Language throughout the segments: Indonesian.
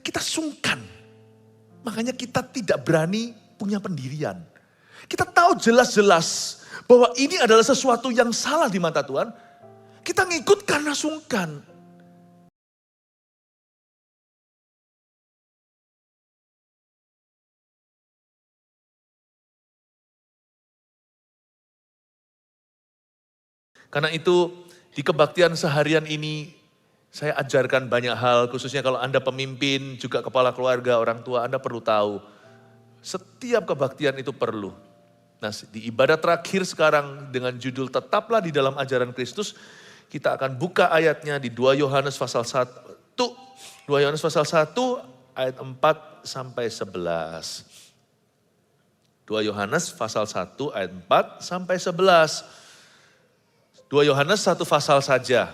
kita sungkan. Makanya kita tidak berani punya pendirian. Kita tahu jelas-jelas bahwa ini adalah sesuatu yang salah di mata Tuhan. Kita ngikut karena sungkan. Karena itu di kebaktian seharian ini saya ajarkan banyak hal, khususnya kalau Anda pemimpin, juga kepala keluarga, orang tua, Anda perlu tahu. Setiap kebaktian itu perlu. Nah, di ibadah terakhir sekarang dengan judul Tetaplah di dalam ajaran Kristus, kita akan buka ayatnya di 2 Yohanes pasal 1. 2 Yohanes pasal 1 ayat 4 sampai 11. 2 Yohanes pasal 1 ayat 4 sampai 11. 2 Yohanes 1 pasal saja.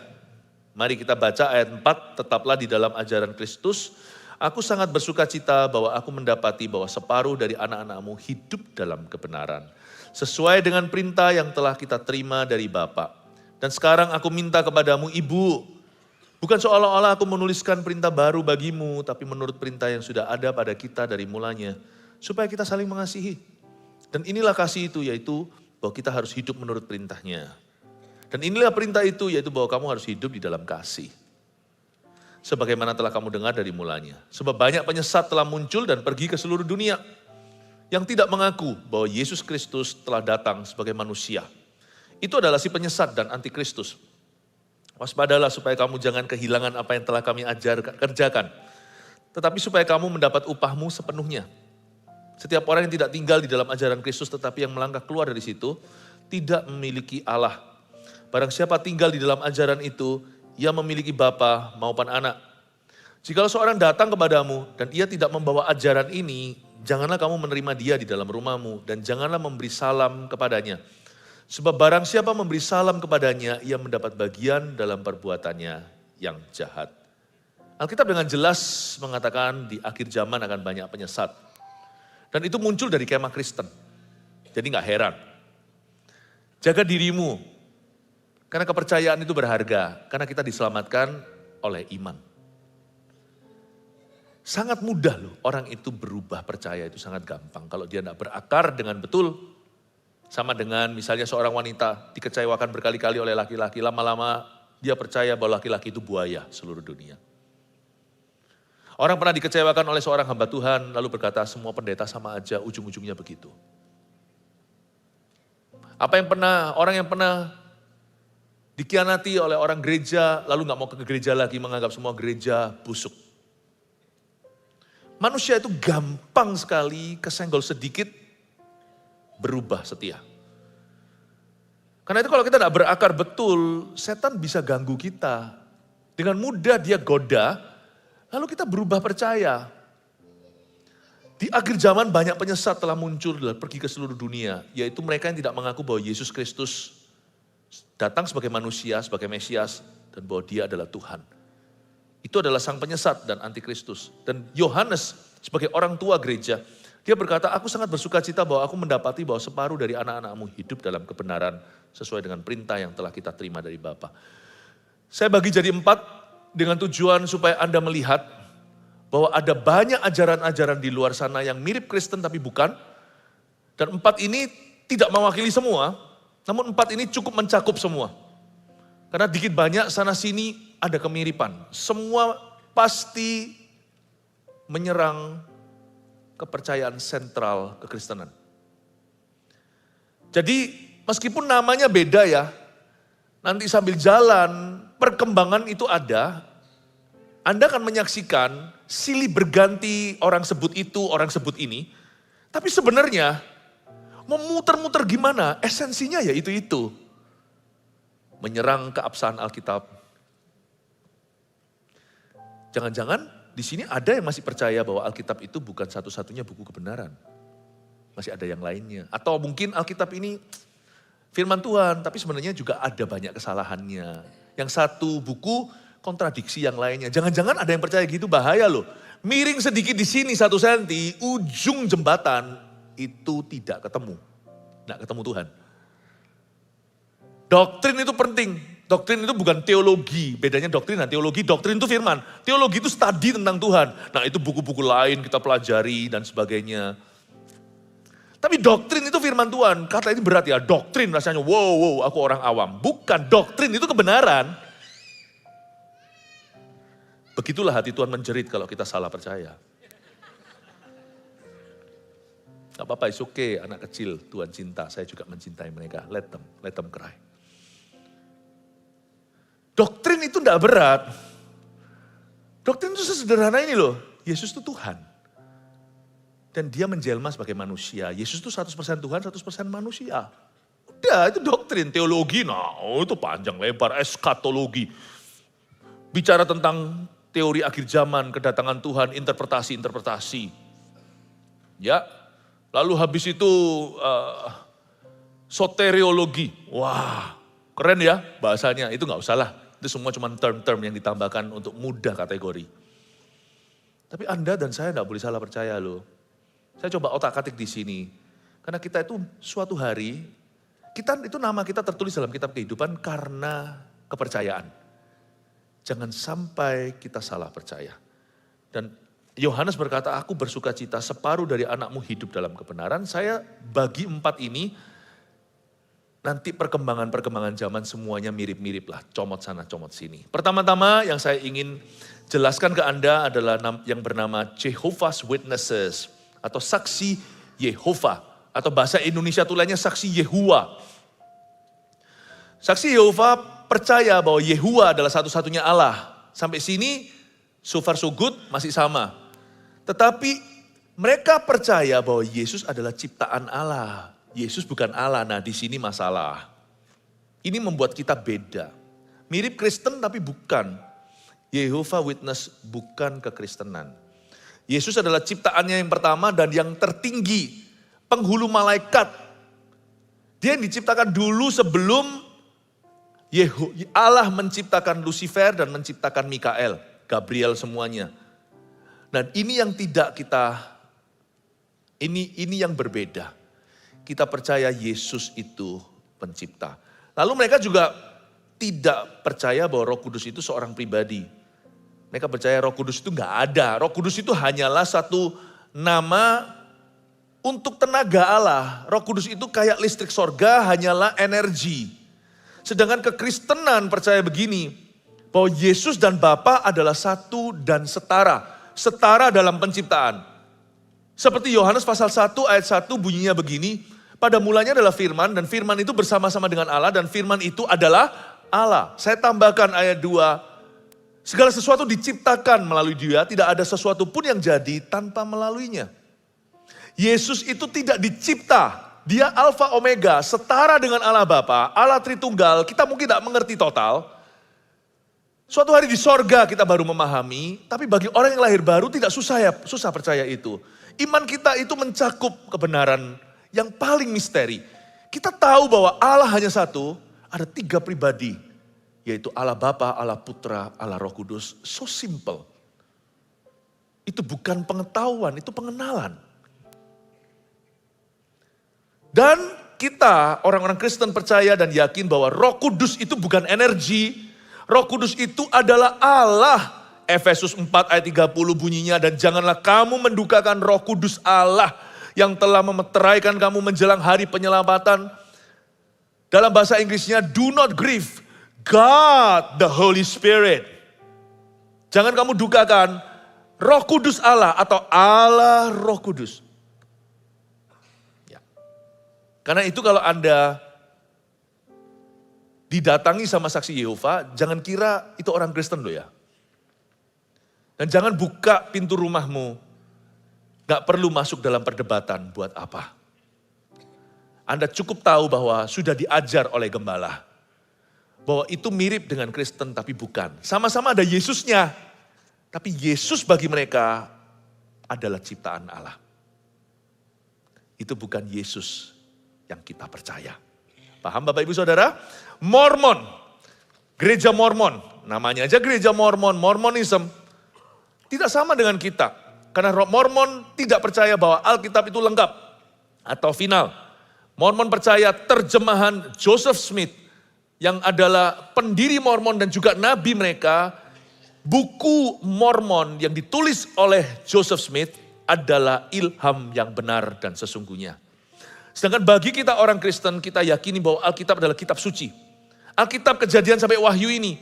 Mari kita baca ayat 4, tetaplah di dalam ajaran Kristus. Aku sangat bersuka cita bahwa aku mendapati bahwa separuh dari anak-anakmu hidup dalam kebenaran. Sesuai dengan perintah yang telah kita terima dari Bapa. Dan sekarang aku minta kepadamu ibu, bukan seolah-olah aku menuliskan perintah baru bagimu, tapi menurut perintah yang sudah ada pada kita dari mulanya. Supaya kita saling mengasihi. Dan inilah kasih itu, yaitu bahwa kita harus hidup menurut perintahnya. Dan inilah perintah itu, yaitu bahwa kamu harus hidup di dalam kasih. Sebagaimana telah kamu dengar dari mulanya. Sebab banyak penyesat telah muncul dan pergi ke seluruh dunia. Yang tidak mengaku bahwa Yesus Kristus telah datang sebagai manusia. Itu adalah si penyesat dan antikristus. Waspadalah supaya kamu jangan kehilangan apa yang telah kami kerjakan. Tetapi supaya kamu mendapat upahmu sepenuhnya. Setiap orang yang tidak tinggal di dalam ajaran Kristus tetapi yang melangkah keluar dari situ, tidak memiliki Allah. Barang siapa tinggal di dalam ajaran itu, ia memiliki bapa maupun anak. Jikalau seorang datang kepadamu dan ia tidak membawa ajaran ini, janganlah kamu menerima dia di dalam rumahmu dan janganlah memberi salam kepadanya. Sebab barang siapa memberi salam kepadanya, ia mendapat bagian dalam perbuatannya yang jahat. Alkitab dengan jelas mengatakan di akhir zaman akan banyak penyesat. Dan itu muncul dari kemah Kristen. Jadi gak heran. Jaga dirimu. Karena kepercayaan itu berharga, karena kita diselamatkan oleh iman. Sangat mudah loh orang itu berubah percaya, itu sangat gampang. Kalau dia tidak berakar dengan betul, sama dengan misalnya seorang wanita dikecewakan berkali-kali oleh laki-laki, lama-lama dia percaya bahwa laki-laki itu buaya seluruh dunia. Orang pernah dikecewakan oleh seorang hamba Tuhan, lalu berkata semua pendeta sama aja, ujung-ujungnya begitu. Orang yang pernah dikhianati oleh orang gereja, lalu gak mau ke gereja lagi, menganggap semua gereja busuk. Manusia itu gampang sekali kesenggol sedikit, berubah setia. Karena itu kalau kita gak berakar betul, setan bisa ganggu kita. Dengan mudah dia goda, lalu kita berubah percaya. Di akhir zaman banyak penyesat telah muncul dan pergi ke seluruh dunia, yaitu mereka yang tidak mengaku bahwa Yesus Kristus datang sebagai manusia, sebagai Mesias, dan bahwa dia adalah Tuhan. Itu adalah sang penyesat dan antikristus. Dan Yohanes sebagai orang tua gereja, dia berkata, aku sangat bersuka cita bahwa aku mendapati bahwa separuh dari anak-anakmu hidup dalam kebenaran sesuai dengan perintah yang telah kita terima dari Bapa. Saya bagi jadi 4 dengan tujuan supaya Anda melihat bahwa ada banyak ajaran-ajaran di luar sana yang mirip Kristen tapi bukan. Dan 4 ini tidak mewakili semua. Namun 4 ini cukup mencakup semua. Karena dikit banyak sana sini ada kemiripan. Semua pasti menyerang kepercayaan sentral kekristenan. Jadi meskipun namanya beda ya, nanti sambil jalan perkembangan itu ada. Anda akan menyaksikan silih berganti orang sebut itu, orang sebut ini. Tapi sebenarnya mau muter-muter gimana, esensinya ya itu-itu. Menyerang keabsahan Alkitab. Jangan-jangan di sini ada yang masih percaya bahwa Alkitab itu bukan satu-satunya buku kebenaran. Masih ada yang lainnya. Atau mungkin Alkitab ini firman Tuhan, tapi sebenarnya juga ada banyak kesalahannya. Yang satu buku kontradiksi yang lainnya. Jangan-jangan ada yang percaya gitu, bahaya loh. Miring sedikit di sini 1 senti, ujung jembatan itu tidak ketemu. Tidak ketemu Tuhan. Doktrin itu penting. Doktrin itu bukan teologi, bedanya doktrin dan teologi. Doktrin itu firman, teologi itu studi tentang Tuhan. Nah itu buku-buku lain kita pelajari dan sebagainya. Tapi doktrin itu firman Tuhan, kata ini berat ya, doktrin rasanya wow aku orang awam. Bukan, doktrin itu kebenaran. Begitulah hati Tuhan menjerit kalau kita salah percaya. Gak apa-apa, it's okay, anak kecil Tuhan cinta, saya juga mencintai mereka, let them cry. Doktrin itu tidak berat. Doktrin itu sesederhana ini loh. Yesus itu Tuhan. Dan dia menjelma sebagai manusia. Yesus itu 100% Tuhan, 100% manusia. Udah itu doktrin. Teologi, nah itu panjang lebar. Eskatologi. Bicara tentang teori akhir zaman, kedatangan Tuhan, interpretasi. Ya, lalu habis itu soteriologi. Wah, keren ya bahasanya. Itu gak usah lah. Itu semua cuma term-term yang ditambahkan untuk mudah kategori. Tapi Anda dan saya tidak boleh salah percaya loh. Saya coba otak-atik di sini. Karena kita itu suatu hari, itu nama kita tertulis dalam kitab kehidupan karena kepercayaan. Jangan sampai kita salah percaya. Dan Yohanes berkata, aku bersuka cita separuh dari anakmu hidup dalam kebenaran. Saya bagi 4 ini, nanti perkembangan zaman semuanya mirip-mirip lah. Comot sana, comot sini. Pertama-tama yang saya ingin jelaskan ke Anda adalah yang bernama Jehovah's Witnesses. Atau saksi Yehova. Atau bahasa Indonesia tulisannya saksi Yehuwa. Saksi Yehova percaya bahwa Yehuwa adalah satu-satunya Allah. Sampai sini, so far so good, masih sama. Tetapi mereka percaya bahwa Yesus adalah ciptaan Allah. Yesus bukan Allah, nah di sini masalah. Ini membuat kita beda. Mirip Kristen tapi bukan. Jehovah Witness bukan kekristenan. Yesus adalah ciptaannya yang pertama dan yang tertinggi. Penghulu malaikat. Dia yang diciptakan dulu sebelum Allah menciptakan Lucifer dan menciptakan Mikael. Gabriel semuanya. Dan ini yang tidak kita, ini yang berbeda. Kita percaya Yesus itu pencipta. Lalu mereka juga tidak percaya bahwa Roh Kudus itu seorang pribadi. Mereka percaya Roh Kudus itu enggak ada. Roh Kudus itu hanyalah satu nama untuk tenaga Allah. Roh Kudus itu kayak listrik sorga, hanyalah energi. Sedangkan kekristenan percaya begini, bahwa Yesus dan Bapa adalah satu dan setara. Setara dalam penciptaan. Seperti Yohanes pasal 1 ayat 1 bunyinya begini, pada mulanya adalah firman dan firman itu bersama-sama dengan Allah dan firman itu adalah Allah. Saya tambahkan ayat 2, segala sesuatu diciptakan melalui dia, tidak ada sesuatu pun yang jadi tanpa melaluinya. Yesus itu tidak dicipta, dia Alfa Omega, setara dengan Allah Bapa, Allah Tritunggal, kita mungkin tidak mengerti total. Suatu hari di sorga kita baru memahami, tapi bagi orang yang lahir baru tidak susah percaya itu. Iman kita itu mencakup kebenaran yang paling misteri. Kita tahu bahwa Allah hanya satu, ada 3 pribadi. Yaitu Allah Bapa, Allah Putra, Allah Roh Kudus. So simple. Itu bukan pengetahuan, itu pengenalan. Dan kita orang-orang Kristen percaya dan yakin bahwa Roh Kudus itu bukan energi. Roh Kudus itu adalah Allah. Efesus 4 ayat 30 bunyinya, dan janganlah kamu mendukakan Roh Kudus Allah yang telah memeteraikan kamu menjelang hari penyelamatan. Dalam bahasa Inggrisnya, do not grieve God the Holy Spirit. Jangan kamu dukakan Roh Kudus Allah atau Allah Roh Kudus. Ya. Karena itu kalau Anda didatangi sama saksi Yehova, jangan kira itu orang Kristen loh ya. Dan jangan buka pintu rumahmu. Gak perlu masuk dalam perdebatan, buat apa? Anda cukup tahu bahwa sudah diajar oleh gembala. Bahwa itu mirip dengan Kristen tapi bukan. Sama-sama ada Yesusnya. Tapi Yesus bagi mereka adalah ciptaan Allah. Itu bukan Yesus yang kita percaya. Paham Bapak Ibu Saudara? Mormon, gereja Mormon, namanya aja gereja Mormon, Mormonism. Tidak sama dengan kita. Karena Mormon tidak percaya bahwa Alkitab itu lengkap atau final. Mormon percaya terjemahan Joseph Smith yang adalah pendiri Mormon dan juga nabi mereka, buku Mormon yang ditulis oleh Joseph Smith adalah ilham yang benar dan sesungguhnya. Sedangkan bagi kita orang Kristen, kita yakini bahwa Alkitab adalah kitab suci. Alkitab Kejadian sampai Wahyu ini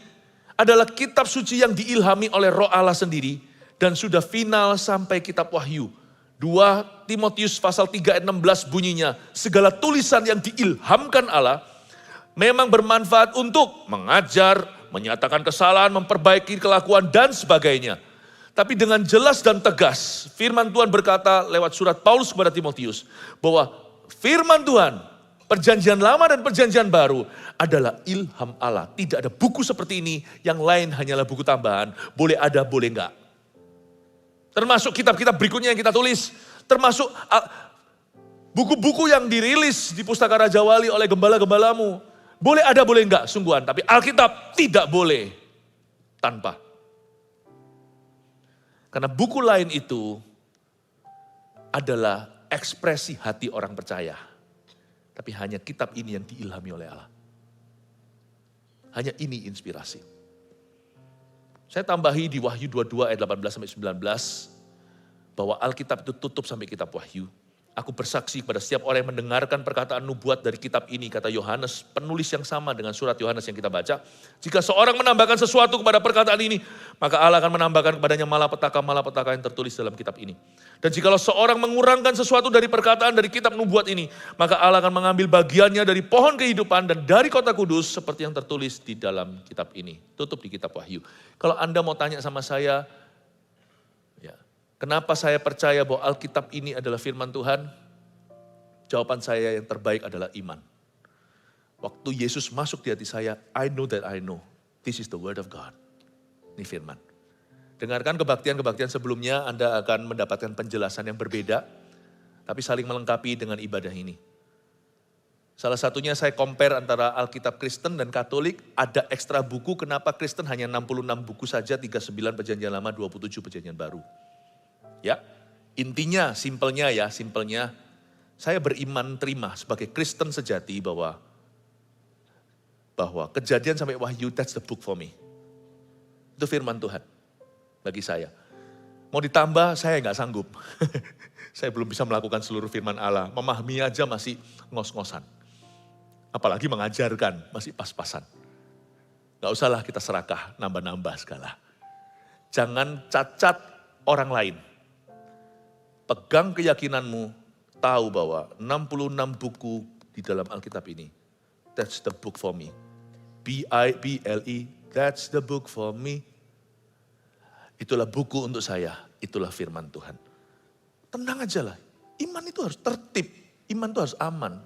adalah kitab suci yang diilhami oleh Roh Allah sendiri dan sudah final sampai kitab Wahyu. 2 Timotius pasal 3 ayat 16 bunyinya, segala tulisan yang diilhamkan Allah memang bermanfaat untuk mengajar, menyatakan kesalahan, memperbaiki kelakuan dan sebagainya. Tapi dengan jelas dan tegas, firman Tuhan berkata lewat surat Paulus kepada Timotius, bahwa firman Tuhan, perjanjian lama dan perjanjian baru adalah ilham Allah. Tidak ada buku seperti ini, yang lain hanyalah buku tambahan, boleh ada, boleh enggak. Termasuk kitab-kitab berikutnya yang kita tulis. Termasuk buku-buku yang dirilis di Pustaka Raja Wali oleh gembala-gembalamu. Boleh ada, boleh enggak, sungguhan. Tapi Alkitab tidak boleh tanpa. Karena buku lain itu adalah ekspresi hati orang percaya. Tapi hanya kitab ini yang diilhami oleh Allah. Hanya ini inspirasi. Saya tambahi di Wahyu 22 ayat 18-19 bahwa Alkitab itu tutup sampai kitab Wahyu. Aku bersaksi kepada setiap orang yang mendengarkan perkataan nubuat dari kitab ini, kata Yohanes, penulis yang sama dengan surat Yohanes yang kita baca. Jika seorang menambahkan sesuatu kepada perkataan ini, maka Allah akan menambahkan kepadanya malapetaka yang tertulis dalam kitab ini. Dan jikalau seorang mengurangkan sesuatu dari perkataan dari kitab nubuat ini, maka Allah akan mengambil bagiannya dari pohon kehidupan dan dari kota kudus seperti yang tertulis di dalam kitab ini. Tutup di kitab Wahyu. Kalau Anda mau tanya sama saya, ya, kenapa saya percaya bahwa Alkitab ini adalah firman Tuhan? Jawaban saya yang terbaik adalah iman. Waktu Yesus masuk di hati saya, I know that I know. This is the word of God. Ini firman. Dengarkan kebaktian-kebaktian sebelumnya, Anda akan mendapatkan penjelasan yang berbeda, tapi saling melengkapi dengan ibadah ini. Salah satunya saya compare antara Alkitab Kristen dan Katolik, ada ekstra buku, kenapa Kristen hanya 66 buku saja, 39 perjanjian lama, 27 perjanjian baru. Ya, intinya, simpelnya, saya beriman terima sebagai Kristen sejati bahwa Kejadian sampai Wahyu, that's the book for me. Itu firman Tuhan bagi saya. Mau ditambah, saya nggak sanggup. Saya belum bisa melakukan seluruh firman Allah. Memahami aja masih ngos-ngosan. Apalagi mengajarkan, masih pas-pasan. Gak usahlah kita serakah, nambah-nambah segala. Jangan cacat orang lain. Pegang keyakinanmu, tahu bahwa 66 buku di dalam Alkitab ini, that's the book for me. B-I-B-L-E, that's the book for me. Itulah buku untuk saya, itulah firman Tuhan. Tenang aja lah, iman itu harus tertib, iman itu harus aman.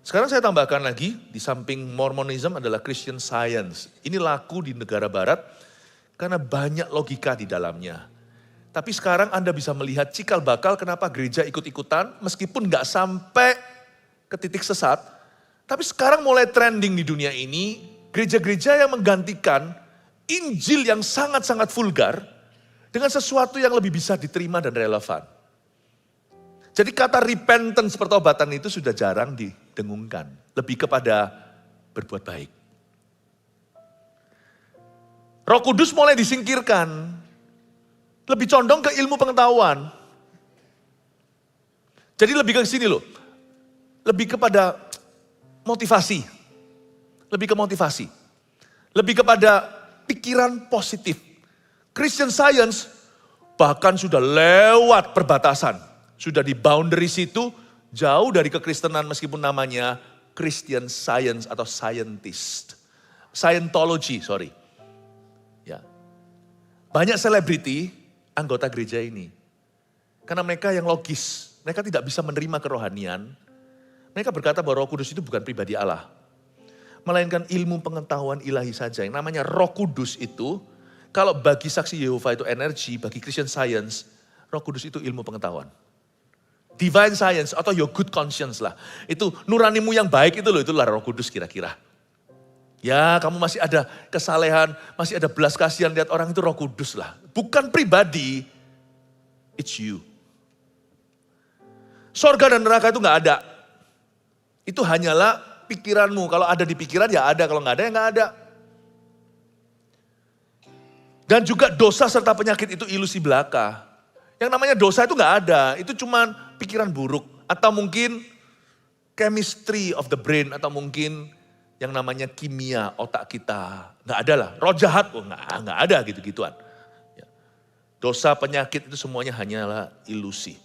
Sekarang saya tambahkan lagi, di samping Mormonism adalah Christian Science. Ini laku di negara barat, karena banyak logika di dalamnya. Tapi sekarang Anda bisa melihat cikal bakal kenapa gereja ikut-ikutan, meskipun gak sampai ke titik sesat. Tapi sekarang mulai trending di dunia ini, gereja-gereja yang menggantikan Injil yang sangat-sangat vulgar dengan sesuatu yang lebih bisa diterima dan relevan. Jadi kata repentance, pertobatan itu sudah jarang didengungkan. Lebih kepada berbuat baik. Roh Kudus mulai disingkirkan. Lebih condong ke ilmu pengetahuan. Jadi lebih ke sini loh. Lebih kepada motivasi. Lebih ke motivasi. Lebih kepada pikiran positif. Christian Science bahkan sudah lewat perbatasan. Sudah di boundary situ, jauh dari kekristenan meskipun namanya Christian Science atau Scientist. Scientology, sorry. Ya. Banyak selebriti anggota gereja ini. Karena mereka yang logis, mereka tidak bisa menerima kerohanian. Mereka berkata bahwa Roh Kudus itu bukan pribadi Allah. Melainkan ilmu pengetahuan ilahi saja. Yang namanya Roh Kudus itu, kalau bagi saksi Yehova itu energi, bagi Christian Science, Roh Kudus itu ilmu pengetahuan. Divine Science atau your good conscience lah. Itu nuranimu yang baik itu loh, itulah Roh Kudus kira-kira. Ya kamu masih ada kesalehan, masih ada belas kasihan, lihat orang itu Roh Kudus lah. Bukan pribadi, it's you. Sorga dan neraka itu gak ada. Itu hanyalah pikiranmu. Kalau ada di pikiran ya ada, kalau nggak ada ya nggak ada. Dan juga dosa serta penyakit itu ilusi belaka. Yang namanya dosa itu nggak ada, itu cuma pikiran buruk. Atau mungkin chemistry of the brain, atau mungkin yang namanya kimia otak kita. Nggak ada lah, roh jahat, nggak ada gitu-gituan. Ya. Dosa, penyakit itu semuanya hanyalah ilusi.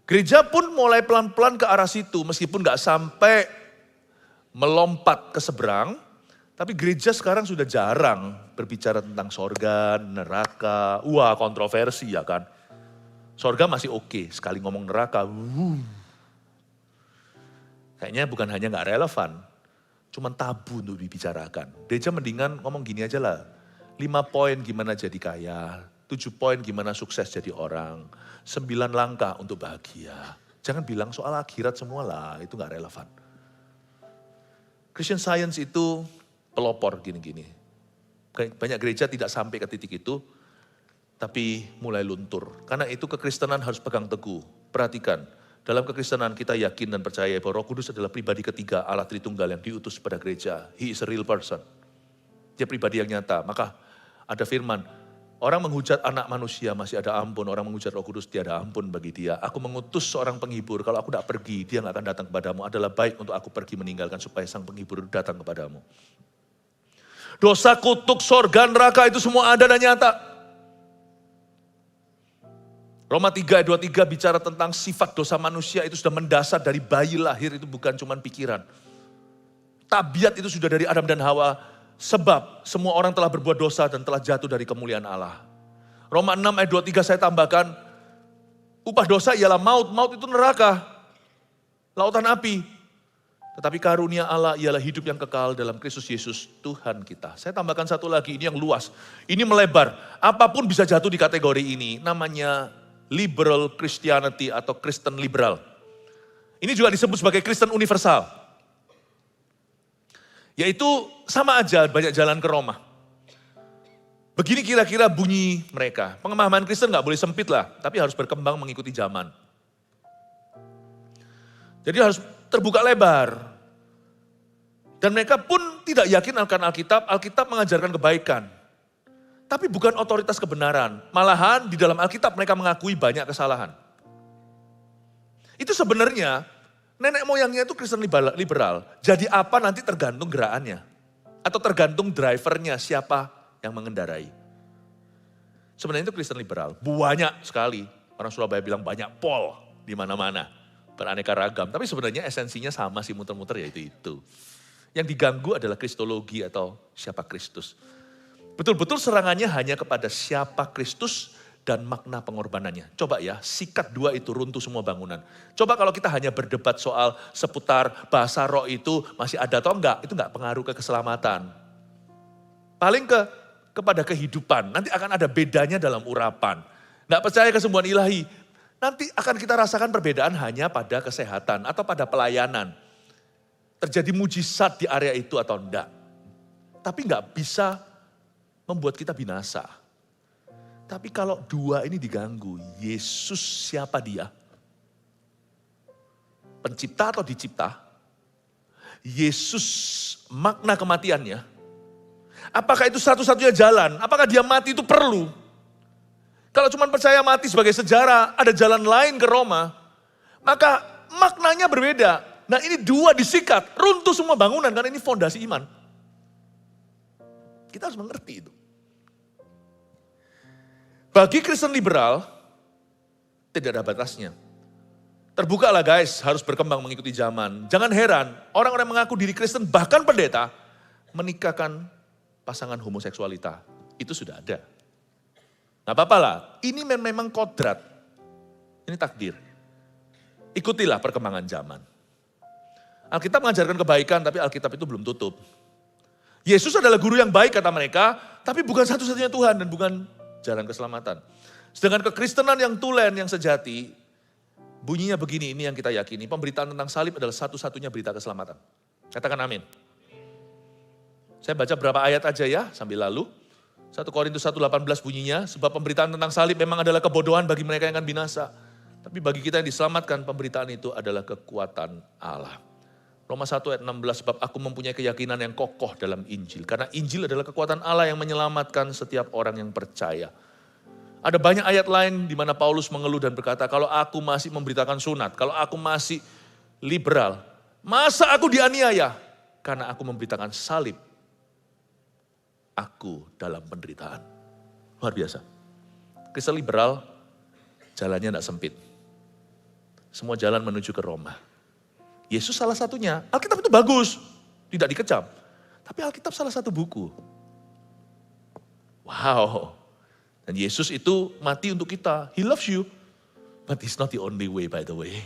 Gereja pun mulai pelan-pelan ke arah situ, meskipun nggak sampai melompat ke seberang, tapi gereja sekarang sudah jarang berbicara tentang sorga, neraka, wah kontroversi ya kan. Sorga masih oke, sekali ngomong neraka, kayaknya bukan hanya gak relevan, cuman tabu untuk dibicarakan. Gereja mendingan ngomong gini aja lah, 5 poin gimana jadi kaya, 7 poin gimana sukses jadi orang, 9 langkah untuk bahagia. Jangan bilang soal akhirat semua lah, itu gak relevan. Christian Science itu pelopor gini-gini. Banyak gereja tidak sampai ke titik itu, tapi mulai luntur. Karena itu kekristenan harus pegang teguh. Perhatikan, dalam kekristenan kita yakin dan percaya bahwa Roh Kudus adalah pribadi ketiga Allah Tritunggal yang diutus pada gereja. He is a real person. Dia pribadi yang nyata. Maka ada firman, orang menghujat anak manusia masih ada ampun, orang menghujat Roh Kudus tiada ampun bagi dia. Aku mengutus seorang penghibur, kalau aku tidak pergi, dia tidak akan datang kepadamu. Adalah baik untuk aku pergi meninggalkan supaya sang penghibur datang kepadamu. Dosa, kutuk, sorga, neraka itu semua ada dan nyata. Roma 3 ayat 23 bicara tentang sifat dosa manusia itu sudah mendasar dari bayi lahir, itu bukan cuma pikiran. Tabiat itu sudah dari Adam dan Hawa, sebab semua orang telah berbuat dosa dan telah jatuh dari kemuliaan Allah. Roma 6 ayat 23 saya tambahkan, upah dosa ialah maut, maut itu neraka, lautan api. Tetapi karunia Allah ialah hidup yang kekal dalam Kristus Yesus Tuhan kita. Saya tambahkan satu lagi, ini yang luas, ini melebar. Apapun bisa jatuh di kategori ini, namanya liberal Christianity atau Kristen liberal. Ini juga disebut sebagai Kristen universal. Yaitu sama aja banyak jalan ke Roma. Begini kira-kira bunyi mereka. Pemahaman Kristen gak boleh sempit lah, tapi harus berkembang mengikuti zaman. Jadi harus terbuka lebar. Dan mereka pun tidak yakin akan Alkitab, Alkitab mengajarkan kebaikan. Tapi bukan otoritas kebenaran. Malahan di dalam Alkitab mereka mengakui banyak kesalahan. Itu sebenarnya nenek moyangnya itu Kristen liberal. Jadi apa nanti tergantung gerakannya. Atau tergantung drivernya, siapa yang mengendarai. Sebenarnya itu Kristen liberal. Banyak sekali. Orang Surabaya bilang banyak pol di mana-mana. Beraneka ragam. Tapi sebenarnya esensinya sama sih, muter-muter ya itu. Yang diganggu adalah kristologi atau siapa Kristus. Betul-betul serangannya hanya kepada siapa Kristus dan makna pengorbanannya. Coba ya, sikat dua itu runtuh semua bangunan. Coba kalau kita hanya berdebat soal seputar bahasa roh itu masih ada atau enggak, itu enggak pengaruh ke keselamatan. Paling kepada kehidupan, nanti akan ada bedanya dalam urapan. Enggak percaya kesembuhan ilahi, nanti akan kita rasakan perbedaan hanya pada kesehatan atau pada pelayanan. Terjadi mujizat di area itu atau enggak. Tapi enggak bisa membuat kita binasa. Tapi kalau dua ini diganggu, Yesus siapa dia? Pencipta atau dicipta? Yesus makna kematiannya? Apakah itu satu-satunya jalan? Apakah dia mati itu perlu? Kalau cuma percaya mati sebagai sejarah, ada jalan lain ke Roma, maka maknanya berbeda. Nah ini dua disikat, runtuh semua bangunan karena ini fondasi iman. Kita harus mengerti itu. Bagi Kristen liberal, tidak ada batasnya. Terbukalah guys, harus berkembang mengikuti zaman. Jangan heran, orang-orang yang mengaku diri Kristen, bahkan pendeta, menikahkan pasangan homoseksualita. Itu sudah ada. Gak apa-apa lah, ini memang kodrat. Ini takdir. Ikutilah perkembangan zaman. Alkitab mengajarkan kebaikan, tapi Alkitab itu belum tutup. Yesus adalah guru yang baik kata mereka, tapi bukan satu-satunya Tuhan dan bukan jalan keselamatan. Sedangkan kekristenan yang tulen, yang sejati, bunyinya begini, ini yang kita yakini. Pemberitaan tentang salib adalah satu-satunya berita keselamatan. Katakan amin. Saya baca berapa ayat aja ya, sambil lalu. 1 Korintus 1:18 bunyinya, sebab pemberitaan tentang salib memang adalah kebodohan bagi mereka yang akan binasa. Tapi bagi kita yang diselamatkan, pemberitaan itu adalah kekuatan Allah. Roma 1 ayat 16, sebab aku mempunyai keyakinan yang kokoh dalam Injil. Karena Injil adalah kekuatan Allah yang menyelamatkan setiap orang yang percaya. Ada banyak ayat lain di mana Paulus mengeluh dan berkata, kalau aku masih memberitakan sunat, kalau aku masih liberal, masa aku dianiaya? Karena aku memberitakan salib, aku dalam penderitaan. Luar biasa. Kristen liberal, jalannya tidak sempit. Semua jalan menuju ke Roma. Yesus salah satunya. Alkitab itu bagus, tidak dikecam. Tapi Alkitab salah satu buku. Wow. Dan Yesus itu mati untuk kita. He loves you. But it's not the only way, by the way.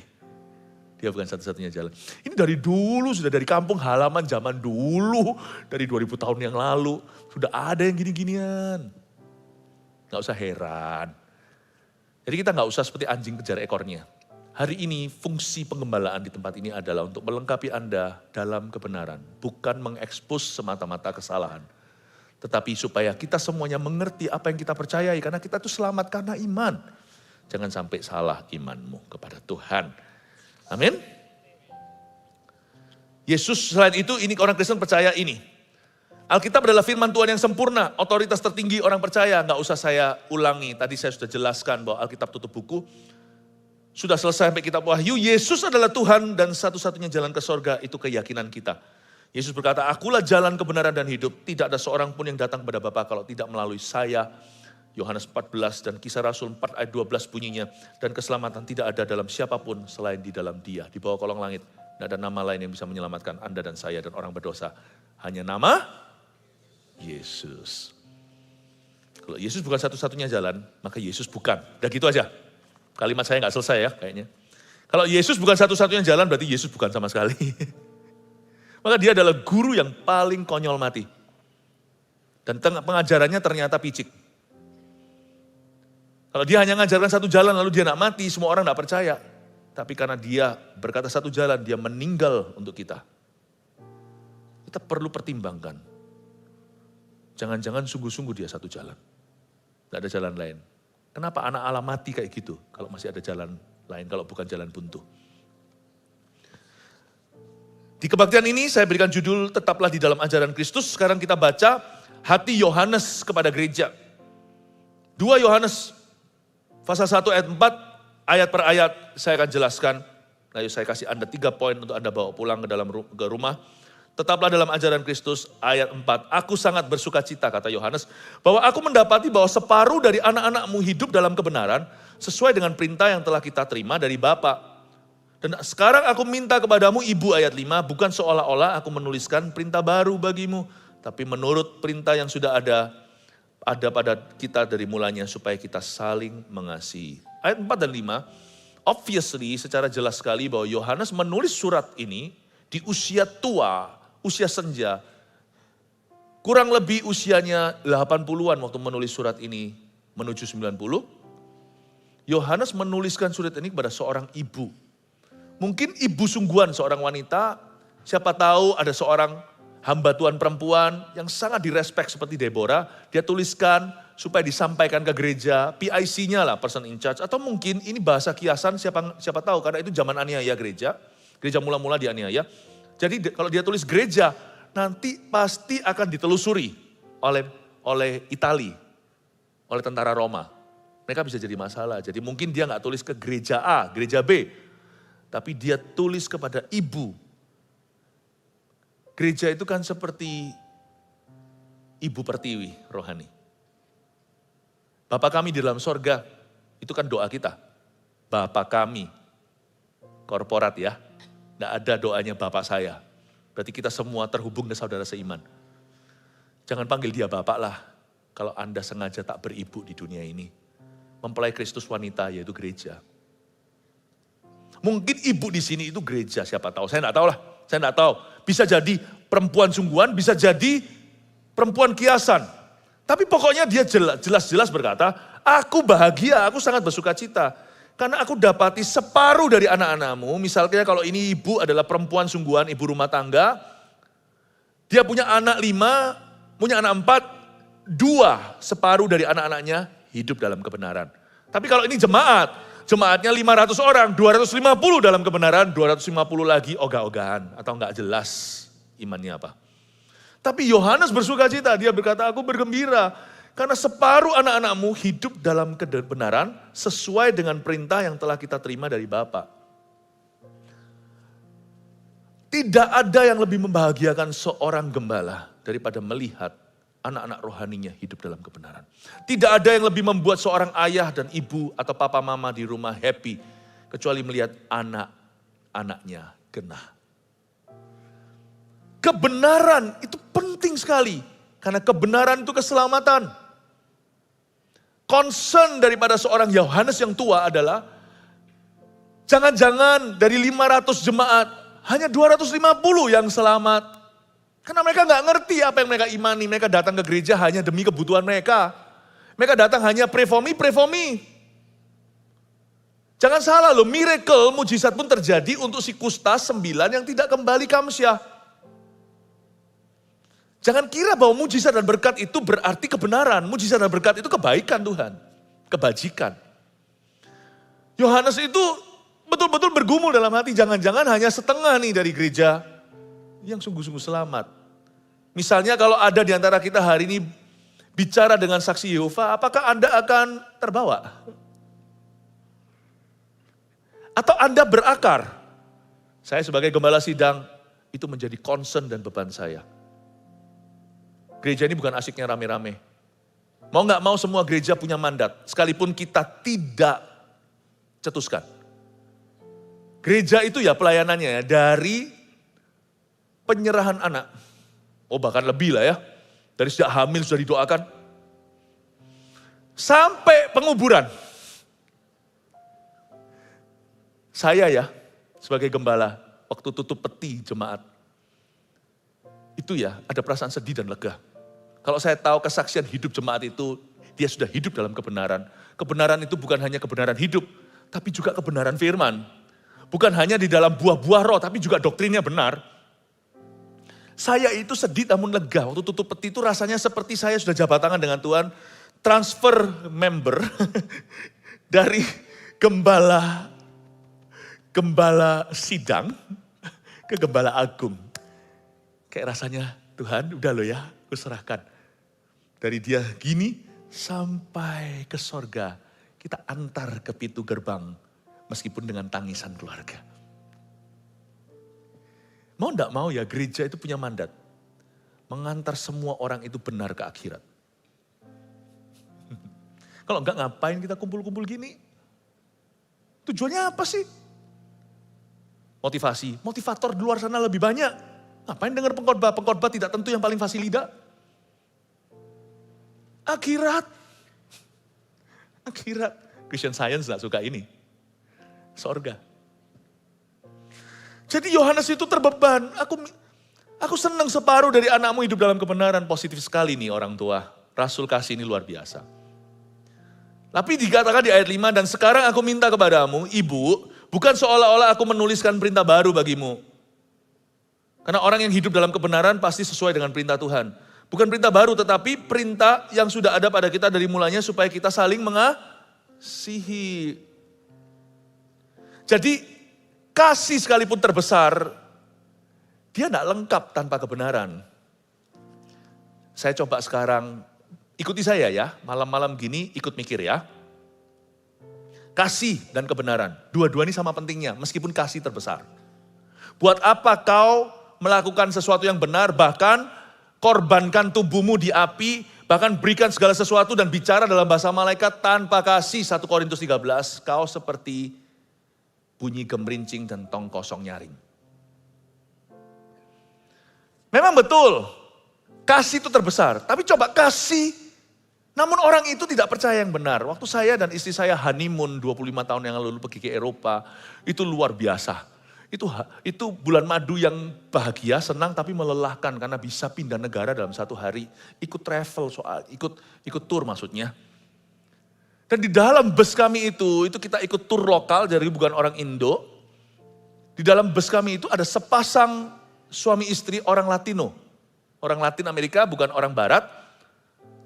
Dia bukan satu-satunya jalan. Ini dari dulu, sudah dari kampung halaman zaman dulu. Dari 2000 tahun yang lalu. Sudah ada yang gini-ginian. Gak usah heran. Jadi kita gak usah seperti anjing kejar ekornya. Hari ini fungsi penggembalaan di tempat ini adalah untuk melengkapi Anda dalam kebenaran. Bukan mengekspos semata-mata kesalahan. Tetapi supaya kita semuanya mengerti apa yang kita percayai. Karena kita itu selamat karena iman. Jangan sampai salah imanmu kepada Tuhan. Amin. Yesus selain itu, ini orang Kristen percaya ini. Alkitab adalah firman Tuhan yang sempurna. Otoritas tertinggi orang percaya. Gak usah saya ulangi. Tadi saya sudah jelaskan bahwa Alkitab tutup buku. Sudah selesai sampai kitab Wahyu, Yesus adalah Tuhan dan satu-satunya jalan ke sorga, itu keyakinan kita. Yesus berkata, akulah jalan kebenaran dan hidup, tidak ada seorang pun yang datang kepada Bapa kalau tidak melalui saya. Yohanes 14 dan Kisah Rasul 4 ayat 12 bunyinya, dan keselamatan tidak ada dalam siapapun selain di dalam Dia. Di bawah kolong langit, tidak ada nama lain yang bisa menyelamatkan Anda dan saya dan orang berdosa. Hanya nama Yesus. Kalau Yesus bukan satu-satunya jalan, maka Yesus bukan. Udah gitu aja. Kalimat saya nggak selesai ya kayaknya. Kalau Yesus bukan satu-satunya jalan, berarti Yesus bukan sama sekali. Maka dia adalah guru yang paling konyol mati. Dan pengajarannya ternyata picik. Kalau dia hanya mengajarkan satu jalan lalu dia nggak mati, semua orang nggak percaya. Tapi karena dia berkata satu jalan, dia meninggal untuk kita. Kita perlu pertimbangkan. Jangan-jangan sungguh-sungguh dia satu jalan. Nggak ada jalan lain. Kenapa anak Allah mati kayak gitu kalau masih ada jalan lain, kalau bukan jalan buntu. Di kebaktian ini saya berikan judul tetaplah di dalam ajaran Kristus. Sekarang kita baca hati Yohanes kepada gereja. 2 Yohanes pasal 1 ayat 4, ayat per ayat saya akan jelaskan. Ayo saya kasih Anda 3 poin untuk Anda bawa pulang ke rumah. Tetaplah dalam ajaran Kristus, ayat 4. Aku sangat bersuka cita, kata Yohanes, bahwa aku mendapati bahwa separuh dari anak-anakmu hidup dalam kebenaran, sesuai dengan perintah yang telah kita terima dari Bapa. Dan sekarang aku minta kepadamu, Ibu, ayat 5, bukan seolah-olah aku menuliskan perintah baru bagimu, tapi menurut perintah yang sudah ada pada kita dari mulanya, supaya kita saling mengasihi. Ayat 4 dan 5, obviously secara jelas sekali bahwa Yohanes menulis surat ini di usia tua, usia senja, kurang lebih usianya 80-an waktu menulis surat ini menuju 90. Yohanes menuliskan surat ini kepada seorang ibu. Mungkin ibu sungguhan seorang wanita, siapa tahu ada seorang hamba Tuhan perempuan yang sangat direspek seperti Deborah. Dia tuliskan supaya disampaikan ke gereja, PIC-nya lah, person in charge. Atau mungkin ini bahasa kiasan, siapa tahu karena itu zaman aniaya gereja. Gereja mula-mula dianiaya. Jadi kalau dia tulis gereja, nanti pasti akan ditelusuri oleh Itali, oleh tentara Roma. Mereka bisa jadi masalah. Jadi mungkin dia nggak tulis ke gereja A, gereja B, tapi dia tulis kepada ibu. Gereja itu kan seperti ibu pertiwi rohani. Bapa kami di dalam sorga, itu kan doa kita. Bapa kami, korporat ya. Tidak ada doanya Bapak saya. Berarti kita semua terhubung dengan saudara seiman. Jangan panggil dia Bapak lah. Kalau Anda sengaja tak beribu di dunia ini. Mempelai Kristus wanita yaitu gereja. Mungkin ibu di sini itu gereja, siapa tahu. Saya tidak tahu lah. Saya tidak tahu. Bisa jadi perempuan sungguhan, bisa jadi perempuan kiasan. Tapi pokoknya dia jelas-jelas berkata, aku bahagia, aku sangat bersuka cita. Karena aku dapati separuh dari anak-anakmu, misalnya kalau ini ibu adalah perempuan sungguhan, ibu rumah tangga, dia punya anak 5, punya anak 4, 2 separuh dari anak-anaknya hidup dalam kebenaran. Tapi kalau ini jemaat, Jemaatnya 500 orang, 250 dalam kebenaran, 250 lagi ogah-ogahan atau enggak jelas imannya apa. Tapi Yohanes bersuka cita, dia berkata, aku bergembira karena separuh anak-anakmu hidup dalam kebenaran sesuai dengan perintah yang telah kita terima dari Bapa. Tidak ada yang lebih membahagiakan seorang gembala daripada melihat anak-anak rohaninya hidup dalam kebenaran. Tidak ada yang lebih membuat seorang ayah dan ibu atau papa mama di rumah happy kecuali melihat anak-anaknya genah. Kebenaran itu penting sekali karena kebenaran itu keselamatan. Concern daripada seorang Yohanes yang tua adalah jangan-jangan dari 500 jemaat hanya 250 yang selamat. Karena mereka nggak ngerti apa yang mereka imani. Mereka datang ke gereja hanya demi kebutuhan mereka. Mereka datang hanya pray for me. Jangan salah loh, miracle, mujizat pun terjadi untuk si kusta 9 yang tidak kembali kamsyah. Jangan kira bahwa mujizat dan berkat itu berarti kebenaran. Mujizat dan berkat itu kebaikan Tuhan. Kebajikan. Yohanes itu betul-betul bergumul dalam hati. Jangan-jangan hanya setengah nih dari gereja yang sungguh-sungguh selamat. Misalnya kalau ada di antara kita hari ini bicara dengan saksi Yehova, apakah Anda akan terbawa? Atau Anda berakar? Saya sebagai gembala sidang, itu menjadi concern dan beban saya. Gereja ini bukan asiknya rame-rame. Mau gak mau semua gereja punya mandat, sekalipun kita tidak cetuskan. Gereja itu ya pelayanannya ya, dari penyerahan anak. Oh bahkan lebih lah ya. Dari sejak hamil sudah didoakan. Sampai penguburan. Saya ya sebagai gembala waktu tutup peti jemaat. Itu ya ada perasaan sedih dan lega. Kalau saya tahu kesaksian hidup jemaat itu dia sudah hidup dalam kebenaran. Kebenaran itu bukan hanya kebenaran hidup. Tapi juga kebenaran firman. Bukan hanya di dalam buah-buah roh tapi juga doktrinnya benar. Saya itu sedih namun lega. Waktu tutup peti itu rasanya seperti saya sudah jabat tangan dengan Tuhan. Transfer member dari gembala sidang ke gembala agung. Kayak rasanya Tuhan udah loh ya, aku serahkan. Dari dia gini sampai ke sorga. Kita antar ke pintu gerbang meskipun dengan tangisan keluarga. Mau enggak mau ya gereja itu punya mandat. Mengantar semua orang itu benar ke akhirat. Kalau enggak ngapain kita kumpul-kumpul gini? Tujuannya apa sih? Motivasi. Motivator di luar sana lebih banyak. Ngapain dengar pengkhotbah? Pengkhotbah tidak tentu yang paling fasih lidah. Akhirat. Christian Science gak suka ini. Sorga. Jadi Yohanes itu terbeban. Aku senang separuh dari anakmu hidup dalam kebenaran. Positif sekali nih orang tua. Rasul kasih ini luar biasa. Tapi dikatakan di ayat 5, dan sekarang aku minta kepadamu, ibu, bukan seolah-olah aku menuliskan perintah baru bagimu. Karena orang yang hidup dalam kebenaran pasti sesuai dengan perintah Tuhan. Bukan perintah baru, tetapi perintah yang sudah ada pada kita dari mulanya supaya kita saling mengasihi. Jadi kasih sekalipun terbesar, dia tidak lengkap tanpa kebenaran. Saya coba sekarang, ikuti saya ya, malam-malam gini ikut mikir ya. Kasih dan kebenaran, dua-dua ini sama pentingnya, meskipun kasih terbesar. Buat apa kau melakukan sesuatu yang benar, bahkan korbankan tubuhmu di api, bahkan berikan segala sesuatu dan bicara dalam bahasa malaikat tanpa kasih. 1 Korintus 13, kau seperti bunyi gemerincing dan tong kosong nyaring. Memang betul, kasih itu terbesar. Tapi coba kasih, namun orang itu tidak percaya yang benar. Waktu saya dan istri saya honeymoon 25 tahun yang lalu pergi ke Eropa, itu luar biasa. Itu bulan madu yang bahagia, senang tapi melelahkan karena bisa pindah negara dalam satu hari. Ikut travel, ikut tour maksudnya. Dan di dalam bus kami itu kita ikut tur lokal, jadi bukan orang Indo. Di dalam bus kami itu ada sepasang suami istri orang Latino. Orang Latin Amerika, bukan orang Barat.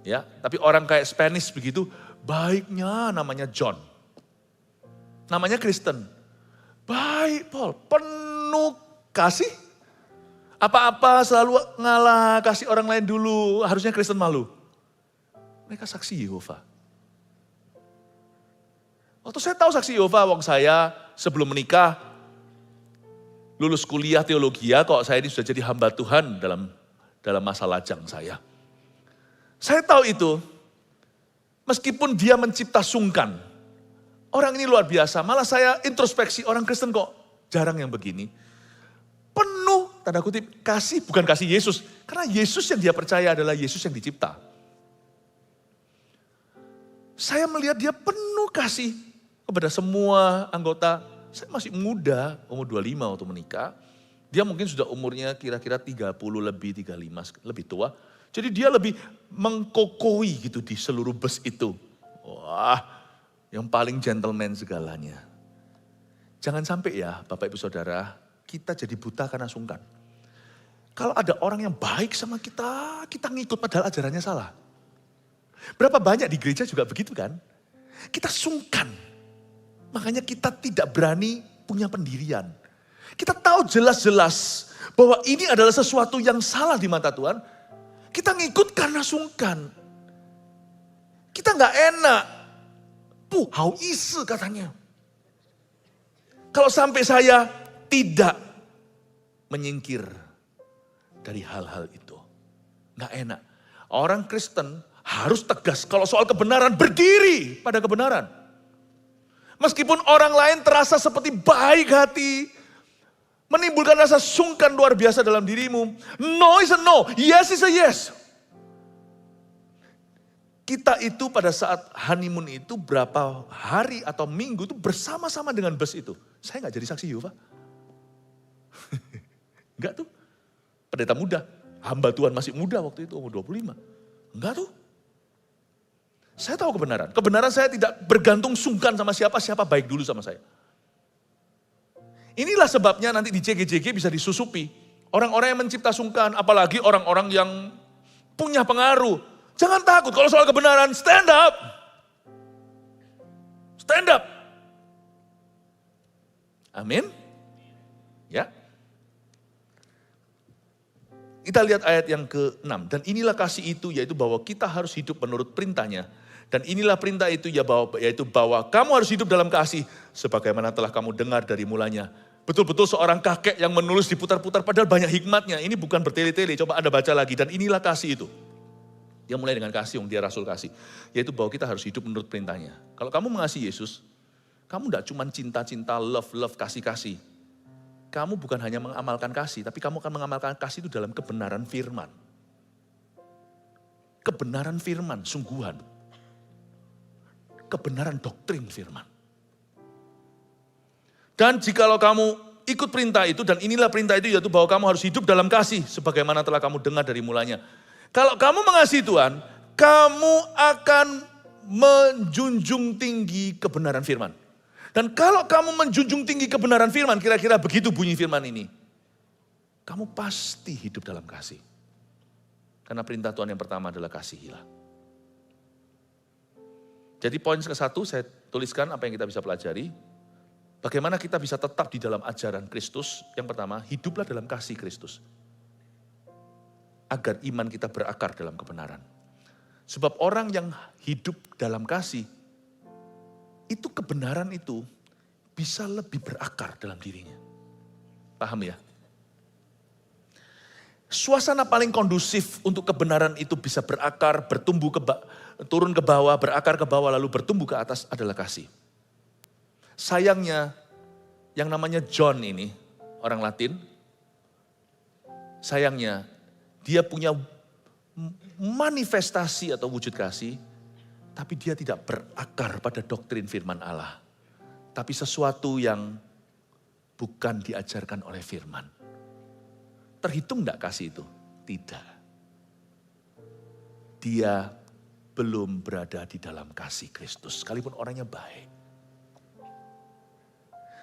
Ya, tapi orang kayak Spanish begitu. Baiknya namanya John. Namanya Kristen. Baik Paul, penuh kasih. Apa-apa selalu ngalah, kasih orang lain dulu. Harusnya Kristen malu. Mereka saksi Yehova. Waktu saya tahu saksi Yehova, wong saya sebelum menikah, lulus kuliah teologi kok saya ini sudah jadi hamba Tuhan dalam masa lajang saya. Saya tahu itu, meskipun dia mencipta sungkan, orang ini luar biasa, malah saya introspeksi orang Kristen kok jarang yang begini. Penuh, tanda kutip, kasih, bukan kasih Yesus. Karena Yesus yang dia percaya adalah Yesus yang dicipta. Saya melihat dia penuh kasih kepada semua anggota. Saya masih muda, umur 25 waktu menikah. Dia mungkin sudah umurnya kira-kira 30 lebih, 35 lebih tua. Jadi dia lebih mengkokoi gitu di seluruh bus itu. Wah, yang paling gentleman segalanya. Jangan sampai ya Bapak Ibu Saudara, kita jadi buta karena sungkan. Kalau ada orang yang baik sama kita, kita ngikut padahal ajarannya salah. Berapa banyak di gereja juga begitu kan? Kita sungkan. Makanya kita tidak berani punya pendirian. Kita tahu jelas-jelas bahwa ini adalah sesuatu yang salah di mata Tuhan. Kita ngikut karena sungkan. Kita gak enak. Hau isi katanya. Kalau sampai saya tidak menyingkir dari hal-hal itu. Gak enak. Orang Kristen harus tegas kalau soal kebenaran, berdiri pada kebenaran. Meskipun orang lain terasa seperti baik hati, menimbulkan rasa sungkan luar biasa dalam dirimu. No is a no, yes is a yes. Kita itu pada saat honeymoon itu berapa hari atau minggu itu bersama-sama dengan bus itu. Saya gak jadi saksi Yehova. Enggak tuh. Pendeta muda, hamba Tuhan masih muda waktu itu, umur 25. Enggak tuh. Saya tahu kebenaran. Kebenaran saya tidak bergantung sungkan sama siapa baik dulu sama saya. Inilah sebabnya nanti di JG-JG bisa disusupi. Orang-orang yang mencipta sungkan, apalagi orang-orang yang punya pengaruh. Jangan takut kalau soal kebenaran, stand up. Stand up. Amin. Ya. Kita lihat ayat yang ke-6. Dan inilah kasih itu, yaitu bahwa kita harus hidup menurut perintahnya. Dan inilah perintah itu, yaitu bahwa kamu harus hidup dalam kasih. Sebagaimana telah kamu dengar dari mulanya. Betul-betul seorang kakek yang menulis diputar-putar, padahal banyak hikmatnya. Ini bukan bertele-tele, coba Anda baca lagi. Dan inilah kasih itu. Dia mulai dengan kasih, yang dia rasul kasih. Yaitu bahwa kita harus hidup menurut perintahnya. Kalau kamu mengasihi Yesus, kamu tidak cuma cinta-cinta, love, kasih-kasih. Kamu bukan hanya mengamalkan kasih, tapi kamu akan mengamalkan kasih itu dalam kebenaran firman. Kebenaran firman, sungguhan. Kebenaran doktrin firman. Dan jikalau kamu ikut perintah itu, dan inilah perintah itu, yaitu bahwa kamu harus hidup dalam kasih, sebagaimana telah kamu dengar dari mulanya. Kalau kamu mengasihi Tuhan, kamu akan menjunjung tinggi kebenaran firman. Dan kalau kamu menjunjung tinggi kebenaran firman, kira-kira begitu bunyi firman ini. Kamu pasti hidup dalam kasih. Karena perintah Tuhan yang pertama adalah kasihilah. Jadi poin ke-1 saya tuliskan apa yang kita bisa pelajari. Bagaimana kita bisa tetap di dalam ajaran Kristus. Yang pertama, hiduplah dalam kasih Kristus. Agar iman kita berakar dalam kebenaran. Sebab orang yang hidup dalam kasih, itu kebenaran itu bisa lebih berakar dalam dirinya. Paham ya? Suasana paling kondusif untuk kebenaran itu bisa berakar, bertumbuh turun ke bawah, berakar ke bawah, lalu bertumbuh ke atas adalah kasih. Sayangnya, yang namanya John ini, orang Latin, sayangnya dia punya manifestasi atau wujud kasih, tapi dia tidak berakar pada doktrin firman Allah. Tapi sesuatu yang bukan diajarkan oleh firman. Terhitung enggak kasih itu? Tidak. Dia belum berada di dalam kasih Kristus, sekalipun orangnya baik.